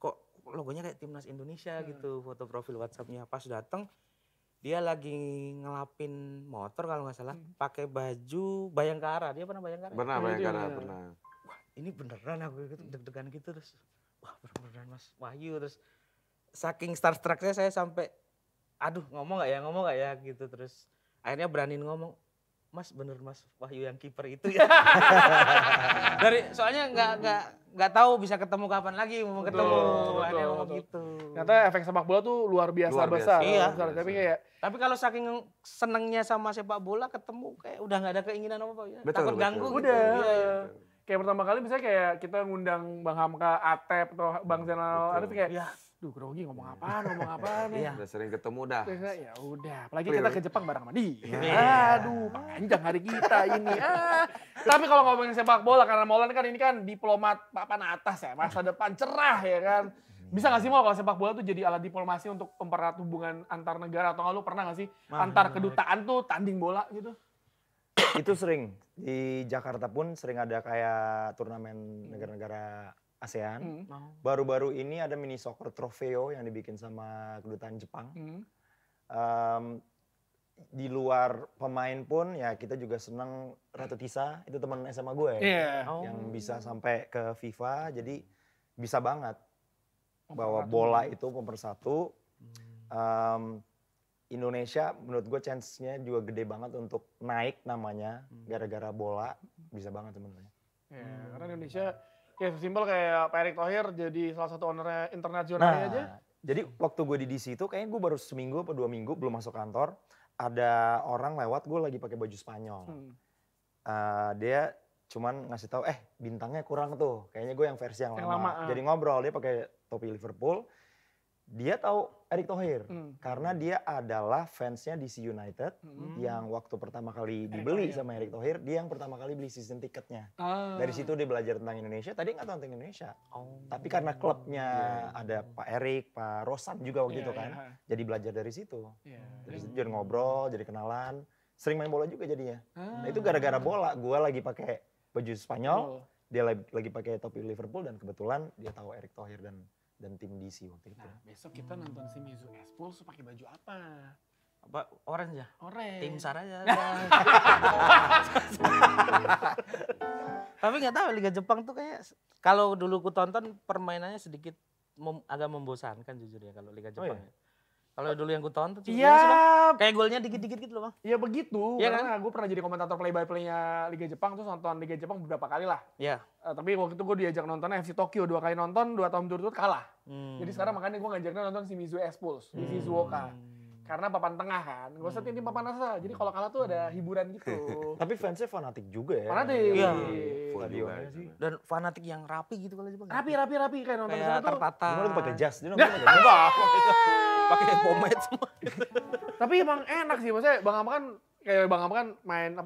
kok logonya kayak timnas Indonesia gitu, foto profil WhatsAppnya. Pas datang dia lagi ngelapin motor kalau nggak salah, pakai baju Bayangkara. Dia pernah Bayangkara? ya? Pernah Bayangkara, pernah. Ini beneran aku gitu, deg-degan gitu terus. Wah beneran Mas Wahyu. Terus saking starstrucknya saya sampai aduh ngomong gak ya gitu. Terus akhirnya beraniin ngomong, Mas bener Mas Wahyu yang kiper itu ya. Soalnya nggak tahu bisa ketemu kapan lagi mau ketemu. Akhirnya ngomong gitu. Ternyata efek sepak bola tuh luar biasa Luar biasa. besar. Iya. Besar. Tapi kayak Tapi kalau saking senengnya sama sepak bola ketemu kayak udah nggak ada keinginan apa-apa ya. Betul, Takut betul. ganggu gitu. udah. Iya. Kayak pertama kali misalnya kayak kita ngundang Bang Hamka, Atep atau Bang Zainal Arif kayak, Iya. duh grogi ngomong apaan nih. Iya. Udah sering ketemu dah. Terus ya udah, apalagi Clear. kita ke Jepang bareng sama dia. Iya. Aduh, panjang hari kita ini. Tapi kalau ngomongin sepak bola, karena Maulan kan ini kan diplomat papan atas ya, masa depan cerah ya kan. Bisa gak sih Maul kalau sepak bola tuh jadi alat diplomasi untuk mempererat hubungan antar negara, atau nggak lu pernah gak sih antar kedutaan tuh tanding bola gitu? Itu sering. Di Jakarta pun sering ada kayak turnamen negara-negara ASEAN. Baru-baru ini ada mini soccer trofeo yang dibikin sama kedutaan Jepang. Di luar pemain pun ya kita juga senang Ratu Tisa, itu teman SMA gue Iya. yang bisa sampai ke FIFA, jadi bisa banget bahwa bola itu pemersatu. Indonesia menurut gue chance-nya juga gede banget untuk naik namanya gara-gara bola, bisa banget sebenarnya. Ya, karena Indonesia kayak sesimpel kayak Pak Erick Thohir jadi salah satu owner internasional aja. Jadi waktu gue di DC itu kayaknya gue baru seminggu atau 2 minggu belum masuk kantor, ada orang lewat gue lagi pakai baju Spanyol. Dia cuman ngasih tahu bintangnya kurang tuh, kayaknya gue yang versi yang lama. Jadi ngobrol, dia pakai topi Liverpool. Dia tahu Erick Thohir karena dia adalah fansnya DC United yang waktu pertama kali dibeli sama Erick Thohir, dia yang pertama kali beli season ticketnya. Dari situ dia belajar tentang Indonesia. Tadi nggak tahu tentang Indonesia, tapi karena klubnya ada Pak Erick, Pak Rosan juga waktu itu kan, jadi belajar dari situ. Dari situ jadi ngobrol, jadi kenalan. sering main bola juga jadinya. Nah itu gara-gara bola, gue lagi pakai baju Spanyol, dia lagi pakai topi Liverpool dan kebetulan dia tahu Erick Thohir dan tim DC waktu itu. Nah, besok kita nonton si Mizu Expulse pakai baju apa? Apa orange ya? Orange. Tim SAR aja. Tapi nggak tahu Liga Jepang tuh kayak kalau dulu ku tonton permainannya sedikit agak membosankan jujur ya kalau Liga Jepang. iya? Kalau dulu yang ku tonton tuh Iya. kayak golnya dikit-dikit gitu loh, Bang. Iya begitu, Iya karena gue pernah jadi komentator play-by-play-nya Liga Jepang, terus nonton Liga Jepang beberapa kali lah. Iya. Tapi waktu itu gue diajak nonton FC Tokyo 2 kali nonton, 2 tahun berturut-turut kalah. Jadi sekarang makanya gue ngajaknya nonton si Mizu Expulse di Shizuoka. Karena papan tengah kan, gak usah tim papan atas. Jadi kalau kalah tuh ada hiburan gitu. Tapi fansnya fanatik juga ya. Fanatik. Iya. Full juga. Stadionnya sih. Dan fanatik yang rapi gitu kalau Jepang. Rapi kayak nonton di Kayak sana tuh. tertata. Gimana tuh pakai jas? Dia nonton pakai jas. Pakai pomade semua. Tapi emang enak sih, maksudnya Bang Ama kan main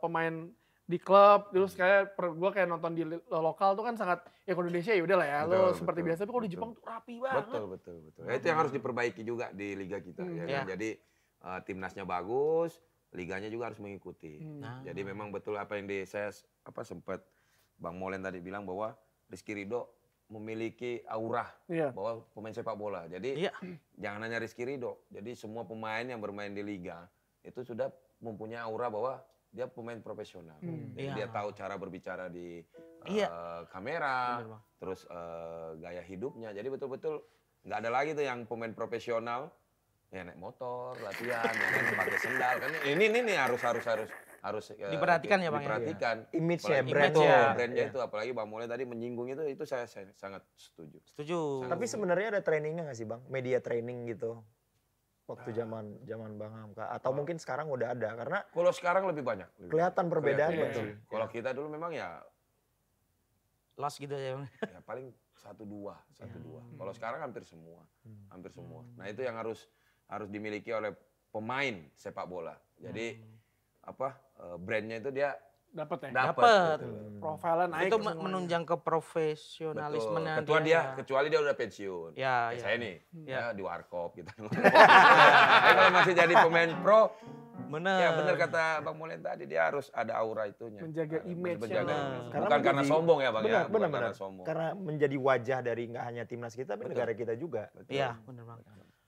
pemain di klub, terus kayak gue kayak nonton di lokal tuh kan sangat ya ke Indonesia ya udah lah ya, lo seperti biasa, tapi kalau di Jepang tuh rapi banget. Betul. Ya, itu yang harus diperbaiki juga di liga kita. Ya kan? Jadi timnasnya bagus, liganya juga harus mengikuti. Jadi memang betul apa yang saya sempat Bang Molen tadi bilang bahwa Rizky Ridho memiliki aura bahwa pemain sepak bola. Jadi jangan hanya Rizky Ridho, jadi semua pemain yang bermain di liga itu sudah mempunyai aura bahwa dia pemain profesional. Jadi dia tahu cara berbicara di kamera, terus gaya hidupnya. Jadi betul-betul nggak ada lagi tuh yang pemain profesional ya naik motor, latihan, ya kan pakai sendal kan. Ini harus Diperhatikan ya Bang. Diperhatikan. Ya? Image-nya, brandnya itu, apalagi Bang Mulai tadi menyinggung itu saya sangat setuju. Tapi sebenarnya ada trainingnya nggak sih Bang? Media training gitu. Waktu zaman Bang Hamka atau mungkin sekarang udah ada karena kalau sekarang lebih banyak. Kelihatan perbedaan betul. Kalau kita dulu memang ya lost gitu ya Bang. Ya paling 1-2. Kalau sekarang hampir semua. Nah, itu yang harus dimiliki oleh pemain sepak bola. Jadi brandnya itu dia dapat. Profilnya naik. Itu menunjang ke profesionalismenya. Kecuali dia udah pensiun. Ya. Saya nih, di warkop gitu. Tapi kalau masih jadi pemain pro, ya benar kata Bang Molen tadi, dia harus ada aura itunya. Menjaga image-nya. Bukan karena sombong ya Bang ya. Benar. Karena menjadi wajah dari nggak hanya timnas kita, tapi negara kita juga. Iya, benar Bang.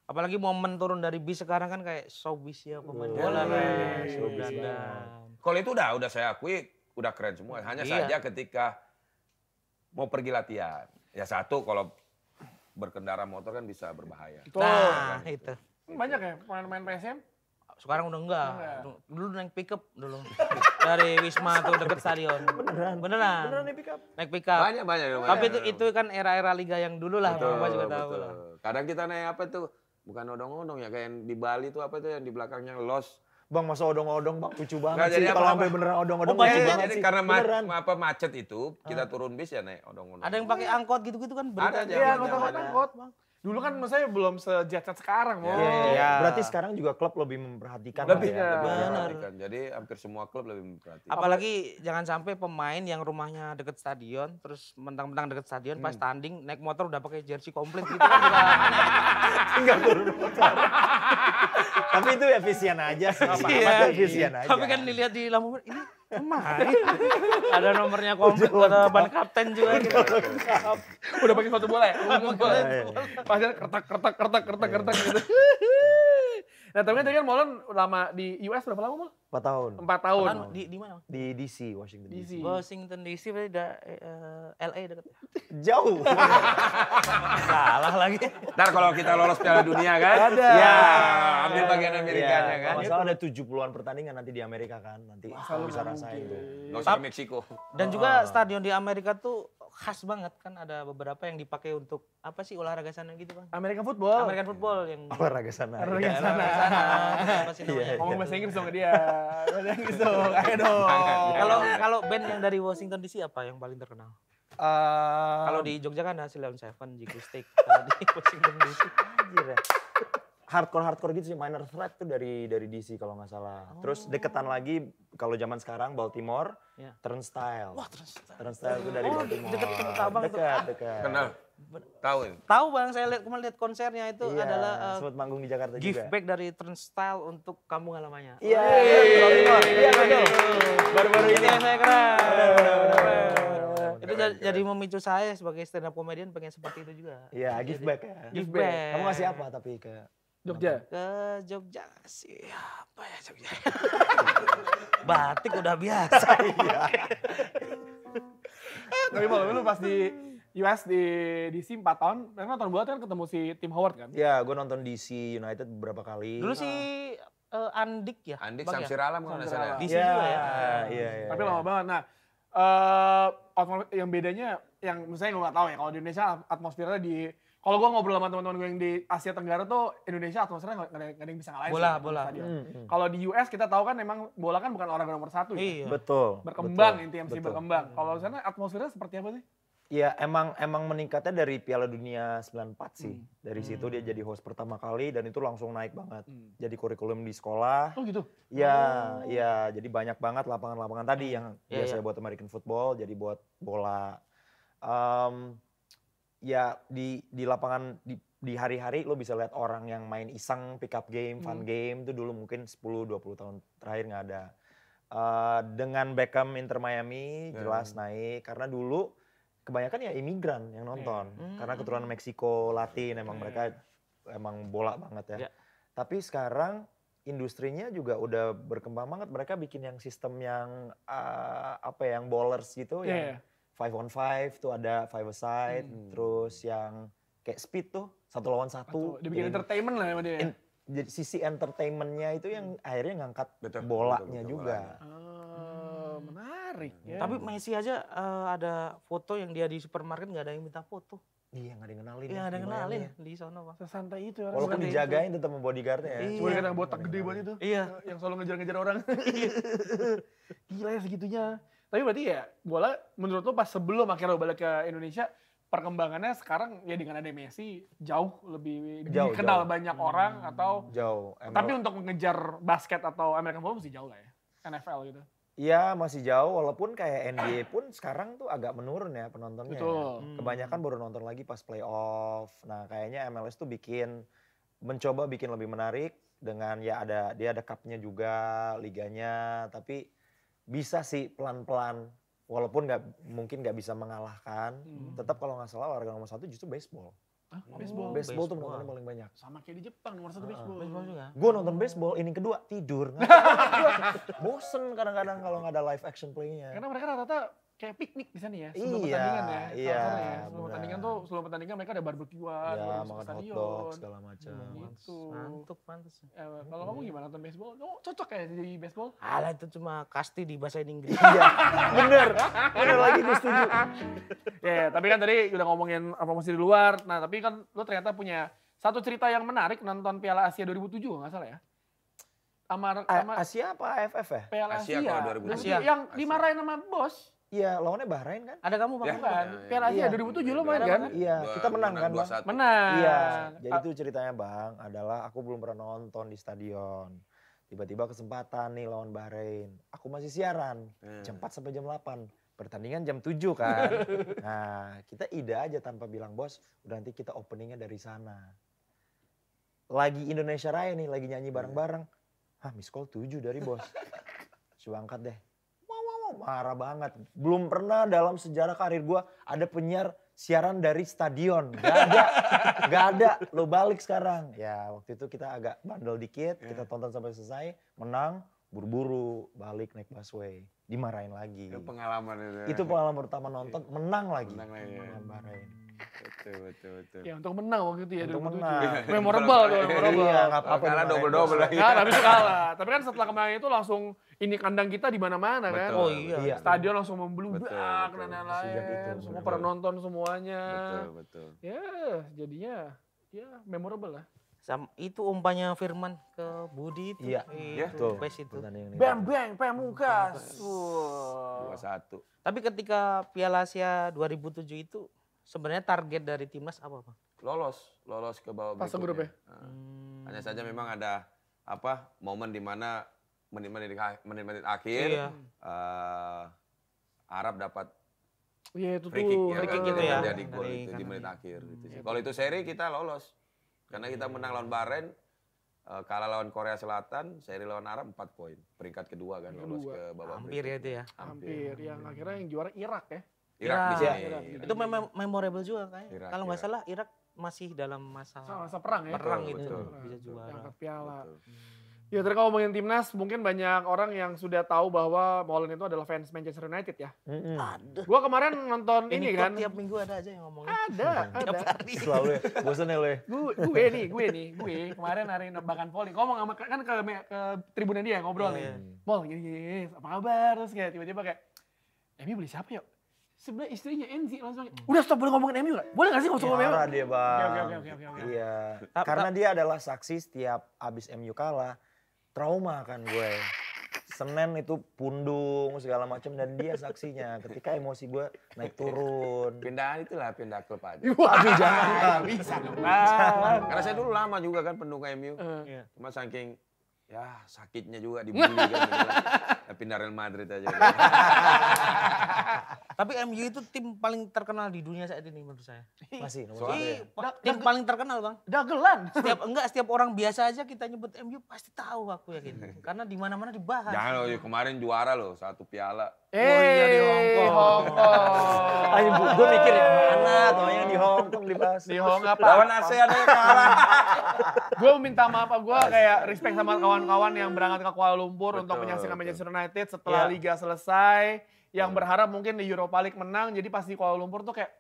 Apalagi momen turun dari bis sekarang kan kayak showbiz ya pemain bola. Kalau itu udah saya akui udah keren semua. Hanya saja ketika mau pergi latihan. Ya satu kalau berkendara motor kan bisa berbahaya. Nah, itu. Banyak ya pemain PSM? Sekarang udah enggak. Dulu naik pickup dulu. Dari Wisma tuh deket stadion. Beneran naik pickup. Banyak. Tapi itu kan era-era liga yang dulu lah. Bapak juga tahu lah. Kadang kita naik apa tuh? Bukan odong-odong ya, kayak di Bali tuh apa tuh yang di belakangnya los. Bang masa odong-odong Bang, lucu banget sih kalau sampai beneran odong-odong. Lucu banget sih. Karena macet itu, kita turun bis ya naik odong-odong. Ada yang pakai angkot gitu-gitu kan? Ada aja. Iya, angkot. Dulu kan maksudnya belum sejet-set sekarang. Iya. Berarti sekarang juga klub lebih memperhatikan. Lebih memperhatikan. Jadi hampir semua klub lebih memperhatikan. Apalagi jangan sampai pemain yang rumahnya deket stadion, terus mentang-mentang deket stadion, pas tanding naik motor udah pakai jersey komplit gitu kan juga aneh. Tinggal turun motor. Tapi itu efisien aja sih. Efisien aja. Tapi kan dilihat di lampu ini kemarin ada nomornya komplit, ada ban kapten juga gitu. Udah pakai sepatu bola ya? Pasnya kertak gitu. Nah, tapi tadi kan Molen lama di US berapa lama, Mol? 4 tahun. 4 tahun. Di mana? Di DC, Washington DC. Washington DC berarti LA dekat. Jauh. Salah lagi. Ntar kalau kita lolos Piala Dunia kan, ada. Ya, ambil bagian Amerikanya kan. Masalah ada 70-an pertandingan nanti di Amerika kan, nanti bisa rasain tuh. Nggak usah ke Meksiko. Dan juga stadion di Amerika tuh khas banget kan, ada beberapa yang dipakai untuk apa sih olahraga sana gitu Bang? American football yang olahraga sana. Apa sih namanya? Ngomong bahasa Inggris sama dia. Bahasa Inggris dong, ayo dong. Kalau band yang dari Washington DC apa yang paling terkenal? Kalau di Jogja kan ada Silent Seven, Jikustik. Kalau di Washington DC Anjir ya. Hardcore gitu sih, Minor Threat tuh dari DC kalau nggak salah. Terus deketan lagi kalau zaman sekarang Baltimore, Turnstile. Wah, Turnstile tuh dari Baltimore. Deket Abang tuh. Dekat. Kenal. Tahu ini? Tahu Bang, saya kemarin lihat konsernya itu Iya, adalah sempat manggung di Jakarta give juga. back dari Turnstile untuk kamu lamanya. Iya, iya betul. Baru-baru Itu ini. yang saya keren. Itu Keren, jadi keren. memicu saya sebagai stand up comedian pengen seperti itu juga. Iya, give back ya. Give back. back. Kamu ngasih apa tapi ke Jogja. Ke Jogja sih apa ya Jogja. Batik udah biasa. Tapi malam lu pas di US di DC 4 tahun, memang nonton bola kan ketemu si Tim Howard kan? Ya, gue nonton DC United beberapa kali. Dulu si Andik ya. Andik Bang, ya? Samsir Alam kalau nggak salah. Samsir DC Iya, juga ya. Iya, iya. Tapi lama banget. Nah, yang bedanya, yang misalnya gue nggak tahu ya, kalau di Indonesia atmosfernya kalau gue ngobrol sama teman-teman gue yang di Asia Tenggara tuh, Indonesia atmosfernya nggak ada yang bisa ngalahin. Bola, sih, bola. stadion. Hmm. Kalau di US kita tahu kan memang bola kan bukan olahraga nomor 1 ya. Iya. Betul. Berkembang betul, intinya mesti betul. berkembang. Kalau di sana atmosfernya seperti apa sih? Ya emang meningkatnya dari Piala Dunia 94 sih. Dari situ dia jadi host pertama kali dan itu langsung naik banget. Jadi kurikulum di sekolah. Oh gitu? Ya, ya jadi banyak banget lapangan-lapangan tadi yang Iya, biasanya buat American football jadi buat bola. Ya di lapangan di hari-hari lo bisa lihat orang yang main iseng pick up game, fun game itu dulu mungkin 10-20 tahun terakhir nggak ada. Dengan Beckham Inter Miami jelas naik karena dulu kebanyakan ya imigran yang nonton karena keturunan Meksiko, Latin emang mereka emang bola banget ya. Iya. Tapi sekarang industrinya juga udah berkembang banget. Mereka bikin yang sistem yang yang bowlers gitu yang 5 on 5 tuh ada 5 aside, terus yang kayak speed tuh 1 lawan 1. Dibikin entertainment lah sama dia. Jadi sisi entertainmentnya itu yang akhirnya ngangkat Betul, bolanya betul, juga. Menarik ya. Tapi Messi aja ada foto yang dia di supermarket nggak ada yang minta foto. Iya nggak ada yang kenalin. Iya ada yang gimana kenalin ya. di sana Bang. sesantai itu ya. Walaupun orang. dijagain tetap sama bodyguardnya ya. Iya. Cuma kadang botak gede banget itu. Iya. Yang selalu ngejar-ngejar orang. Gila ya segitunya. Tapi berarti ya bola menurut lo pas sebelum akhirnya lo balik ke Indonesia, perkembangannya sekarang ya dengan ada Messi jauh lebih Jauh, dikenal jauh. banyak orang atau Jauh. tapi untuk mengejar basket atau American football masih jauh lah ya. NFL gitu. Iya masih jauh walaupun kayak NBA pun sekarang tuh agak menurun ya penontonnya. Betul. Ya. Kebanyakan baru nonton lagi pas playoff. Nah kayaknya MLS tuh mencoba bikin lebih menarik dengan ya dia ada cupnya juga, liganya, tapi bisa sih pelan-pelan. Walaupun mungkin nggak bisa mengalahkan, tetap kalau nggak salah olahraga nomor 1 justru baseball. Hah? Baseball. Baseball tuh penontonnya paling banyak. Sama kayak di Jepang nomor 1 baseball. Baseball juga. Gue nonton baseball, inning kedua tidur. Bosen kadang-kadang kalau nggak ada live action play-nya. Karena mereka rata-rata kayak piknik di sana ya, sebelum Iya, pertandingan ya. iya, Salah-salah ya. Sebelum benar. pertandingan tuh, sebelum pertandingan mereka ada barbekyuan, Ya, baru masuk ke makan stadion. hotdog segala macam. Gitu. Mantuk, pantas. Kalau kamu gimana nonton baseball? Oh, cocok ya jadi baseball? Alah itu cuma kasti di bahasa Inggris. Iya, bener lagi gue setuju. Ya, tapi kan tadi udah ngomongin promosi di luar. Nah, tapi kan lo ternyata punya satu cerita yang menarik nonton Piala Asia 2007 kalau nggak salah ya. Sama Asia apa AFF ya? Piala Asia Asia. kalau 2007. Asia. Yang dimarahin sama bos. Iya, lawannya Bahrain kan? Ada kamu Bang? Ya. Bukan. Piala Asia Iya. 2007 lo main kan? Iya, kita menang kan, Bang? 2-1. Menang. Iya, jadi itu ceritanya Bang, adalah aku belum pernah nonton di stadion. Tiba-tiba kesempatan nih lawan Bahrain. Aku masih siaran, jam 4 sampai jam 8. Pertandingan jam 7 kan. Nah, kita ide aja tanpa bilang bos, udah nanti kita openingnya dari sana. Lagi Indonesia Raya nih, lagi nyanyi bareng-bareng. Hah, miss call 7 dari bos. Coba angkat deh. Wow, marah banget. Belum pernah dalam sejarah karir gua ada penyiar siaran dari stadion. Gak ada. Lo balik sekarang. Ya waktu itu kita agak bandel dikit, kita tonton sampai selesai, menang, buru-buru, balik naik busway. Dimarahin lagi. Itu pengalaman itu. ya. Itu pengalaman pertama nonton, menang lagi. Menang lagi, ya. Lawan Bahrain. Betul. Ya untuk menang waktu itu ya. Untuk 2007. menang. Memorable tuh, memorable. Iya, nggak apa-apa. Kalah dimarahin double-double bos. lagi. Nah, habis itu kalah. Tapi kan setelah kemenangan itu langsung ini kandang kita di mana-mana kan. Betul, Oh iya. Iya. Stadion langsung membludak Betul, dan betul. lain-lain. Sejak itu, Semua betul. pada nonton semuanya. Betul. Ya, jadinya ya memorable lah. Itu umpannya Firman ke Budi itu. Iya, Itu, best itu. Pertandingan itu. Bang bang pamungkas. Wah. 2-1. Tapi ketika Piala Asia 2007 itu sebenarnya target dari timnas apa Bang? Lolos ke bawah Fase berikutnya. grup ya? Nah, hanya saja memang ada momen di mana menit-menit akhir Iya. Arab dapat Iya itu free kick tuh. ya, Free kick kan, gitu yang ya, terjadi gol dari itu di kanan. menit akhir. Gitu sih. Kalau itu seri kita lolos. Karena kita menang lawan Bahrain, kalah lawan Korea Selatan, seri lawan Arab 4 poin. Peringkat kedua kan lolos ke babak Hampir ya berikutnya. itu ya. Hampir. Yang akhirnya yang juara Irak ya. Irak di Irak. sini. Irak. Irak. Itu memorable juga kayaknya. Irak, Kalau nggak Irak. salah Irak masih dalam masa Masa perang ya. perang Betul, itu betul. bisa juara. Angkat piala. Betul. Ya tadi kalau ngomongin timnas, mungkin banyak orang yang sudah tahu bahwa Molen itu adalah fans Manchester United ya. Ada. Gua kemarin nonton ini kan. tiap minggu ada aja yang ngomongin. Ada. Selalu ya, bosan ya lo ya. Gue kemarin hari nebakan volley ngomong sama kan ke tribunnya dia ngobrol nih. Mol gini, apa kabar? Terus kayak tiba-tiba kayak MU beli siapa yuk? Sebelah istrinya Enzi langsung. Udah stop boleh ngomongin MU lah. Boleh gak sih ngomongin MU? Marah dia bang. Oke. Iya, karena dia adalah saksi setiap abis MU kalah. Trauma kan gue. Senin itu pundung segala macam dan dia saksinya ketika emosi gue naik turun. Pindahan itulah, pindah klub aja. Waduh jangan. Bisa dong. Karena saya dulu lama juga kan pendukung MU. Iya. Cuma saking ya sakitnya juga dibully kan. Ya, pindah Real Madrid aja. Tapi MU itu tim paling terkenal di dunia saat ini menurut saya. Masih nomor satu Soalnya ya. Tim paling terkenal bang. Dagelan. Setiap orang biasa aja kita nyebut MU pasti tahu aku yakin. Karena di mana-mana dibahas. Jangan loh, kemarin juara loh, 1 piala. iya, di Hong Kong. Ayo gue mikir yang mana, taunya di Hong Kong dibahas. Di Hong apa? Lawan ASEAN aja kalah. Gue minta maaf, gue kayak respect sama kawan-kawan yang berangkat ke Kuala Lumpur untuk Betul, menyaksikan betul. Manchester United setelah Iya. liga selesai. Yang berharap mungkin di Europa League menang, jadi pas di Kuala Lumpur tuh kayak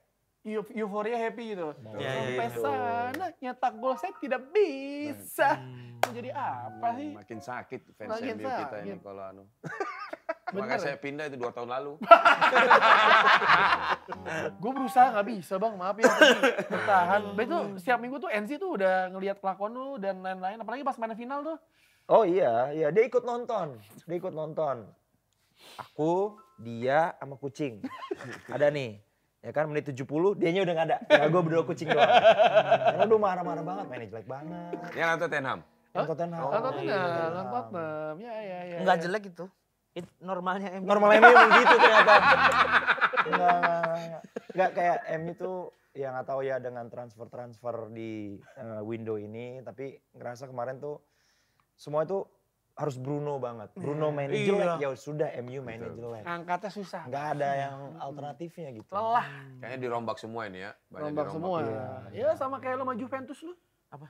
euforia happy gitu. Iya, Sampai iya. sana nyetak gol saya tidak bisa. Mau jadi apa sih? Makin sakit fans Makin MU kita ini sakit. kalau anu. Bener Makanya ya? saya pindah itu 2 tahun lalu. Gue berusaha nggak bisa bang, maaf ya. Tapi bertahan. Tapi itu setiap minggu tuh NC tuh udah ngelihat kelakuan lu dan lain-lain. Apalagi pas main final tuh. Oh iya, dia ikut nonton. Aku, dia, sama kucing. Ada nih, ya kan menit 70, dianya udah gak ada. Nah, gue berdua kucing doang. Karena lu marah-marah banget, mainnya jelek banget. Ini nonton Tottenham. Yang Tottenham. Tottenham. Ya. Enggak jelek itu. Itu normalnya MU. Normal MU emang gitu ternyata. Enggak kayak MU tuh ya nggak tahu ya dengan transfer di window ini, tapi ngerasa kemarin tuh semua itu harus Bruno banget. Bruno mainnya jelek, ya sudah MU mainnya jelek. Angkatnya susah. Nggak ada yang alternatifnya gitu. Lelah. Kayaknya dirombak semua ini ya. Banyak Rombak semua. Iya. Ya sama kayak lo sama Juventus lu. Apa?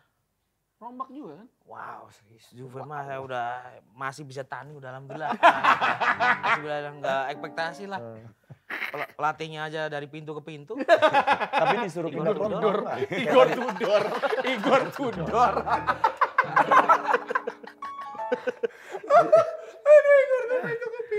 Rombak juga kan. Wow, Juve mah saya udah masih bisa tanding udah alhamdulillah. Masih bisa enggak ekspektasi lah. Pelatihnya aja dari pintu ke pintu. Tapi disuruh pindah klub Tudor. doang. Igor Tudor.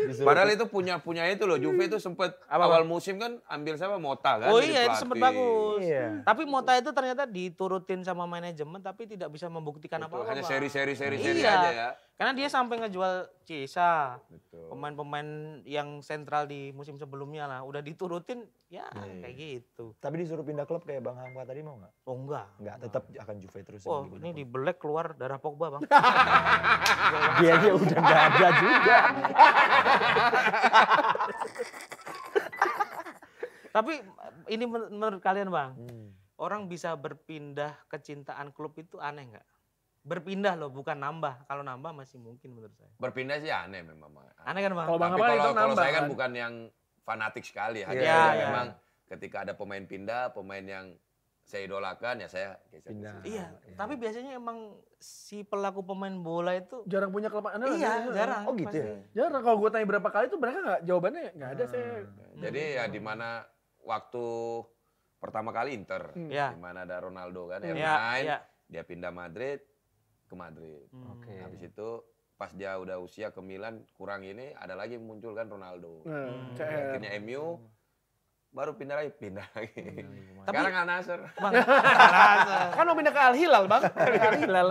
Disuruh Padahal itu punya itu loh. Juve itu sempat awal musim kan ambil siapa Mota kan. Oh jadi iya itu pelatih. sempat bagus. Iya. Tapi Mota itu ternyata diturutin sama manajemen tapi tidak bisa membuktikan Betul, apa-apa. hanya Bang. seri Iya. aja ya. Karena dia sampai ngejual Ciesa. Betul. Pemain-pemain yang sentral di musim sebelumnya lah. Udah diturutin ya kayak gitu. Tapi disuruh pindah klub kayak Bang Hamka tadi mau nggak? Oh enggak. Nggak, tetap akan Juve terus. Oh yang ini pindah di klub. Black keluar darah Pogba bang. Dia aja udah nggak ada juga. Tapi ini menurut kalian bang. Orang bisa berpindah kecintaan klub itu aneh nggak? Berpindah loh bukan nambah. Kalau nambah masih mungkin menurut saya. Berpindah sih aneh memang. Aneh kan bang? Kalau Bang Tapi Hamka itu kalau nambah saya kan kan? bukan yang fanatik sekali. Hanya Iya, saja iya. memang ketika ada pemain pindah, pemain yang saya idolakan ya saya geser. Pindah. Iya, tapi biasanya emang si pelaku pemain bola itu Jarang punya klub. iya jarang. Oh gitu pasti. ya? Jarang. Kalau gue tanya berapa kali tuh mereka nggak, jawabannya nggak ada saya. Jadi ya di mana waktu pertama kali Inter, Iya. di mana ada Ronaldo kan, Iya, R9, iya. dia pindah Madrid ke Madrid. Oke. Habis itu pas dia udah usia ke Milan kurang ini ada lagi muncul kan Ronaldo. CR. Akhirnya MU baru pindah lagi. Tapi- Sekarang Al Nassr. Bang, Kan mau pindah ke Al Hilal bang. Ke Al Hilal.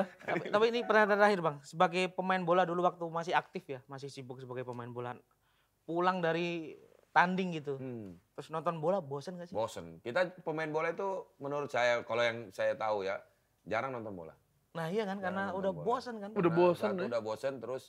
tapi ini pertanyaan terakhir bang, sebagai pemain bola dulu waktu masih aktif ya, masih sibuk sebagai pemain bola, pulang dari tanding gitu, terus nonton bola bosan gak sih? Bosen. Kita pemain bola itu menurut saya kalau yang saya tahu ya jarang nonton bola. Nah iya kan, karena nonton udah bola. bosan kan. Udah Karena bosen satu ya. udah bosen terus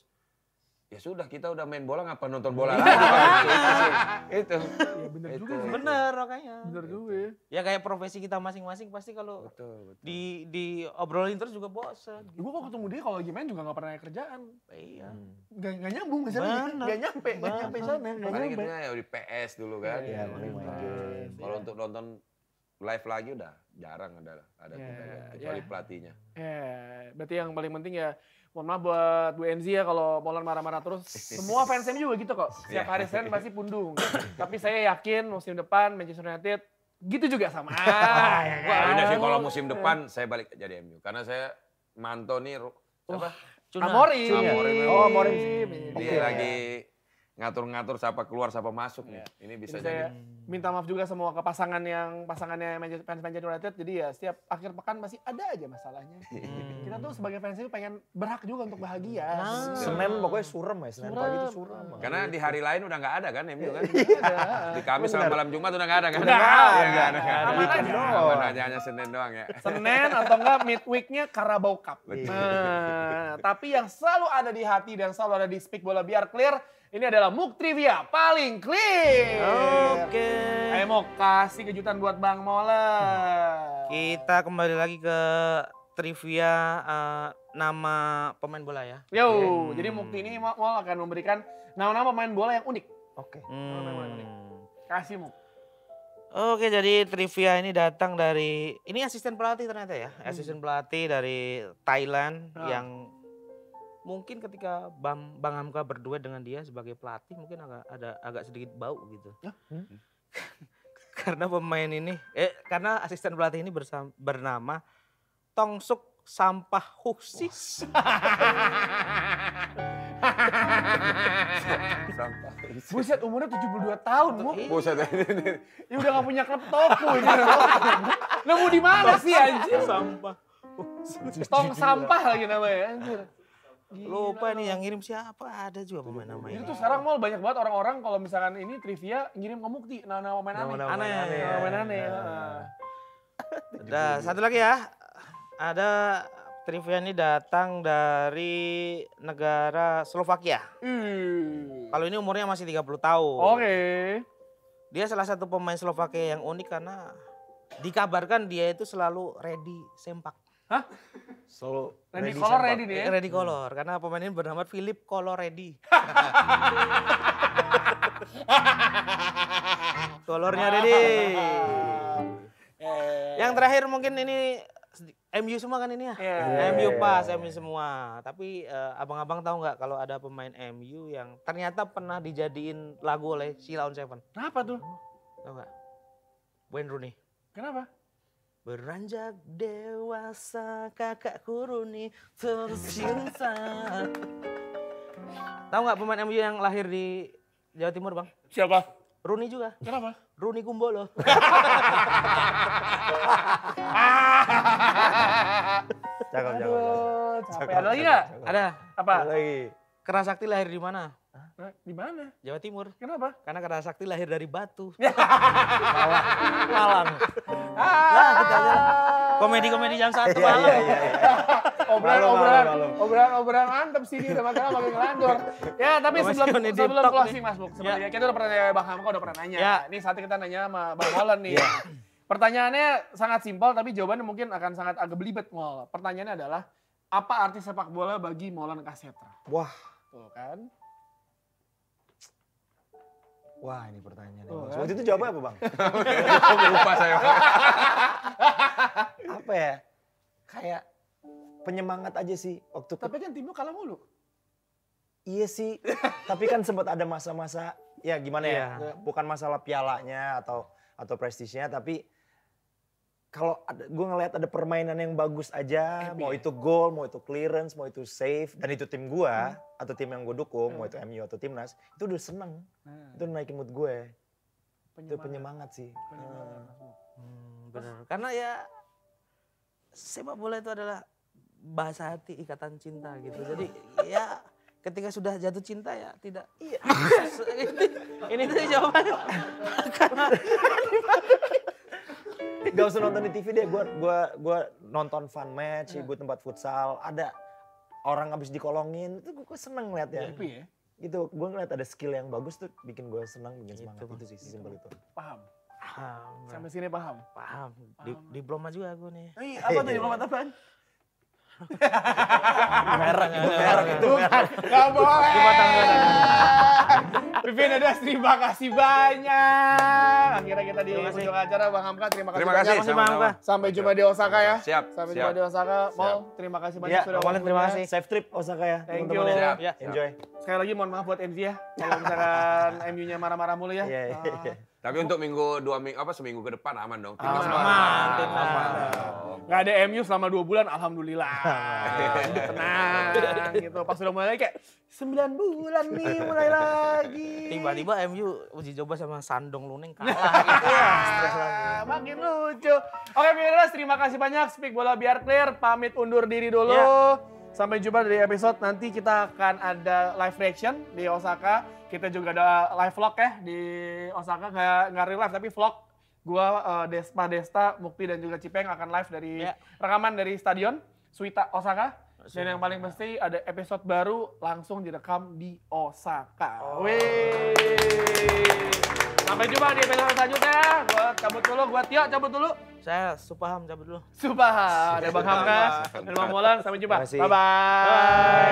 ya sudah kita udah main bola ngapa nonton bola lagi. Itu. Iya bener juga sih. Bener makanya. Bener juga ya. Ya kayak profesi kita masing-masing pasti kalau Betul. di obrolin terus juga bosen. Gue kok ketemu dia kalau lagi main juga gak pernah ada kerjaan. Iya. Gak nyambung masalahnya. Bener. Gak nyampe sana. Gak Paling nyampe. kita ya di PS dulu kan. Iya, paling main game. Kalau untuk nonton live lagi udah jarang ada kita lihat, kecuali pelatihnya. Berarti yang paling penting ya, mohon maaf buat Bu Enzi ya kalau Molan marah-marah terus. Semua fans MU juga gitu kok. Setiap hari Senin pasti pundung. Tapi saya yakin musim depan Manchester United gitu juga sama. Ya kan? Ini sih kalau musim depan saya balik jadi MU karena saya mantau nih siapa? Amorim. Oh, Amorim. Dia lagi ngatur-ngatur siapa keluar siapa masuk nih. Ini bisa Jadi saya jadi. minta maaf juga semua ke pasangannya fans Manchester United. Jadi ya setiap akhir pekan masih ada aja masalahnya. Kita tuh sebagai fans itu pengen berhak juga untuk bahagia. Senin pokoknya surem ya, Senin pagi itu surem. Karena di hari lain udah nggak ada kan MU kan. Ada. Di Kamis sama malam Jumat udah nggak ada kan. Udah nggak ada. Nggak ada. Weekend Aman aja, hanya Senin doang ya. Senin atau enggak midweeknya Carabao Cup. Nah, tapi yang selalu ada di hati dan selalu ada di Speak Bola Biar Clear, ini adalah Muk Trivia paling clear. Oke. Ayo mau kasih kejutan buat Bang Mola. Kita kembali lagi ke trivia nama pemain bola ya. Yo, jadi Mukti ini Mol akan memberikan nama-nama pemain bola yang unik. Oke. Kasih Muk. Oke, jadi trivia ini datang dari ini asisten pelatih ternyata ya. Asisten pelatih dari Thailand yang mungkin ketika Bang Hamka berduet dengan dia sebagai pelatih mungkin agak sedikit bau gitu. Karena pemain ini karena asisten pelatih ini bernama Tongsuk Sampah Husis. Buset, umurnya 72 tahun, Muk. Buset Ya udah gak punya klub toko ini. Nemu di mana sih anjir? Sampah. Tong sampah lagi namanya anjir. Lupa nih yang ngirim siapa, ada juga pemain Itu namanya. tuh sekarang Mol banyak banget orang-orang kalau misalkan ini trivia ngirim ke Mukti nama pemain aneh. Nama pemain aneh. Nah, satu lagi ya. Ada trivia ini datang dari negara Slovakia. Kalau ini umurnya masih 30 tahun. Oke. Dia salah satu pemain Slovakia yang unik karena dikabarkan dia itu selalu ready sempak. Hah? Selalu Ready color ready nih ya? Ready color karena pemain ini bernama Philip Coloredi. Colornya ready. Yang terakhir mungkin ini MU semua kan ini ya? MU pas, MU semua. Tapi abang-abang tahu nggak kalau ada pemain MU yang ternyata pernah dijadiin lagu oleh Sheila on Seven? Kenapa tuh? Tahu nggak? Wayne Rooney. Kenapa? Beranjak dewasa kakakku Rooney tercinta. Tahu nggak pemain MU yang lahir di Jawa Timur, Bang? Siapa? Rooney juga. Kenapa? Rooney Kumbolo. Cakep. Capek. Ada lagi nggak? Ada. Apa? Ada lagi. Kerasakti lahir di mana? Di mana? Jawa Timur. Kenapa? Karena Kerasakti lahir dari Batu. Malang. Nah, kita aja lah. Komedi-komedi jam 1 malam. Obrolan mantep sih ini udah makin ngelandor. Ya tapi sebelum closing Mas Buk, sebenarnya kita udah pernah nanya Bang Hamka udah pernah nanya. Ya. Ini saatnya kita nanya sama Bang Molan nih. Pertanyaannya sangat simpel tapi jawabannya mungkin akan sangat agak belibet Mol. Pertanyaannya adalah apa arti sepak bola bagi Molan Kasetra? Wah. Tuh kan. Wah, ini pertanyaannya. Oh, Waktu itu jawabnya apa, Bang? Lupa saya. Apa ya? Kayak penyemangat aja sih waktu Tapi kan tim lu kalah mulu. Iya sih, tapi kan sempat ada masa-masa ya gimana ya? Bukan masalah pialanya atau prestisnya, tapi kalau gue ngelihat ada permainan yang bagus aja, mau itu gol, mau itu clearance, mau itu save, dan itu tim gue atau tim yang gue dukung, mau itu MU atau timnas, itu udah seneng, itu udah naikin mood gue, itu penyemangat sih. Benar, karena ya sepak bola itu adalah bahasa hati, ikatan cinta gitu. Jadi ya ketika sudah jatuh cinta ya tidak. Iya. Ini tuh jawabannya. Gak usah nonton di TV deh, gue nonton fun match, gue tempat futsal, ada orang habis dikolongin, itu gue seneng ngeliat ya. Happy ya? gitu. Gue ngeliat ada skill yang bagus tuh bikin gue senang, bikin semangat. Gitu, Itu sih simpel itu. Paham. Paham. Sampai sini paham. Paham. Diploma juga aku nih. Apa tuh diplomat apaan? Merek Itu nggak boleh. Pipin ada, terima kasih banyak. Akhirnya kita di ujung acara, Bang Hamka, terima kasih Terima banyak. kasih, sama-sama. Sampai jumpa di Osaka ya. Siap, Sampai siap. jumpa di Osaka. Mall, terima kasih banyak Ya, sudah Maulen, terima waktunya. kasih. Safe trip Osaka ya. Thank teman-teman you. ya. Ya. Enjoy. Sekali lagi mohon maaf buat MZ ya. Kalau misalkan MU-nya marah-marah mulu ya. Iya, iya, iya. Tapi untuk seminggu ke depan aman dong. Aman. Aman. Nggak ada MU selama 2 bulan, alhamdulillah. Tenang gitu. Pas sudah mulai kayak 9 bulan nih mulai lagi. Tiba-tiba MU uji coba sama Sandong Luneng kalah gitu ya. Stres lagi. Makin lucu. Oke, Viewers, terima kasih banyak. Speak Bola Biar Clear, pamit undur diri dulu. Ya. Sampai jumpa di episode nanti. Kita akan ada live reaction di Osaka. Kita juga ada live vlog ya di Osaka. Nggak real live, tapi vlog. Gua, Desta, Mukti, dan juga Cipeng akan live dari rekaman dari stadion Suita Osaka. Dan yang paling pasti ada episode baru langsung direkam di Osaka. Wih. Sampai jumpa di episode selanjutnya. Gua cabut dulu, gua Tio cabut dulu. Saya Supaham cabut dulu. Subah, ada Bang Hamka dan Bang Molan. Sampai jumpa. Terima kasih. Bye-bye.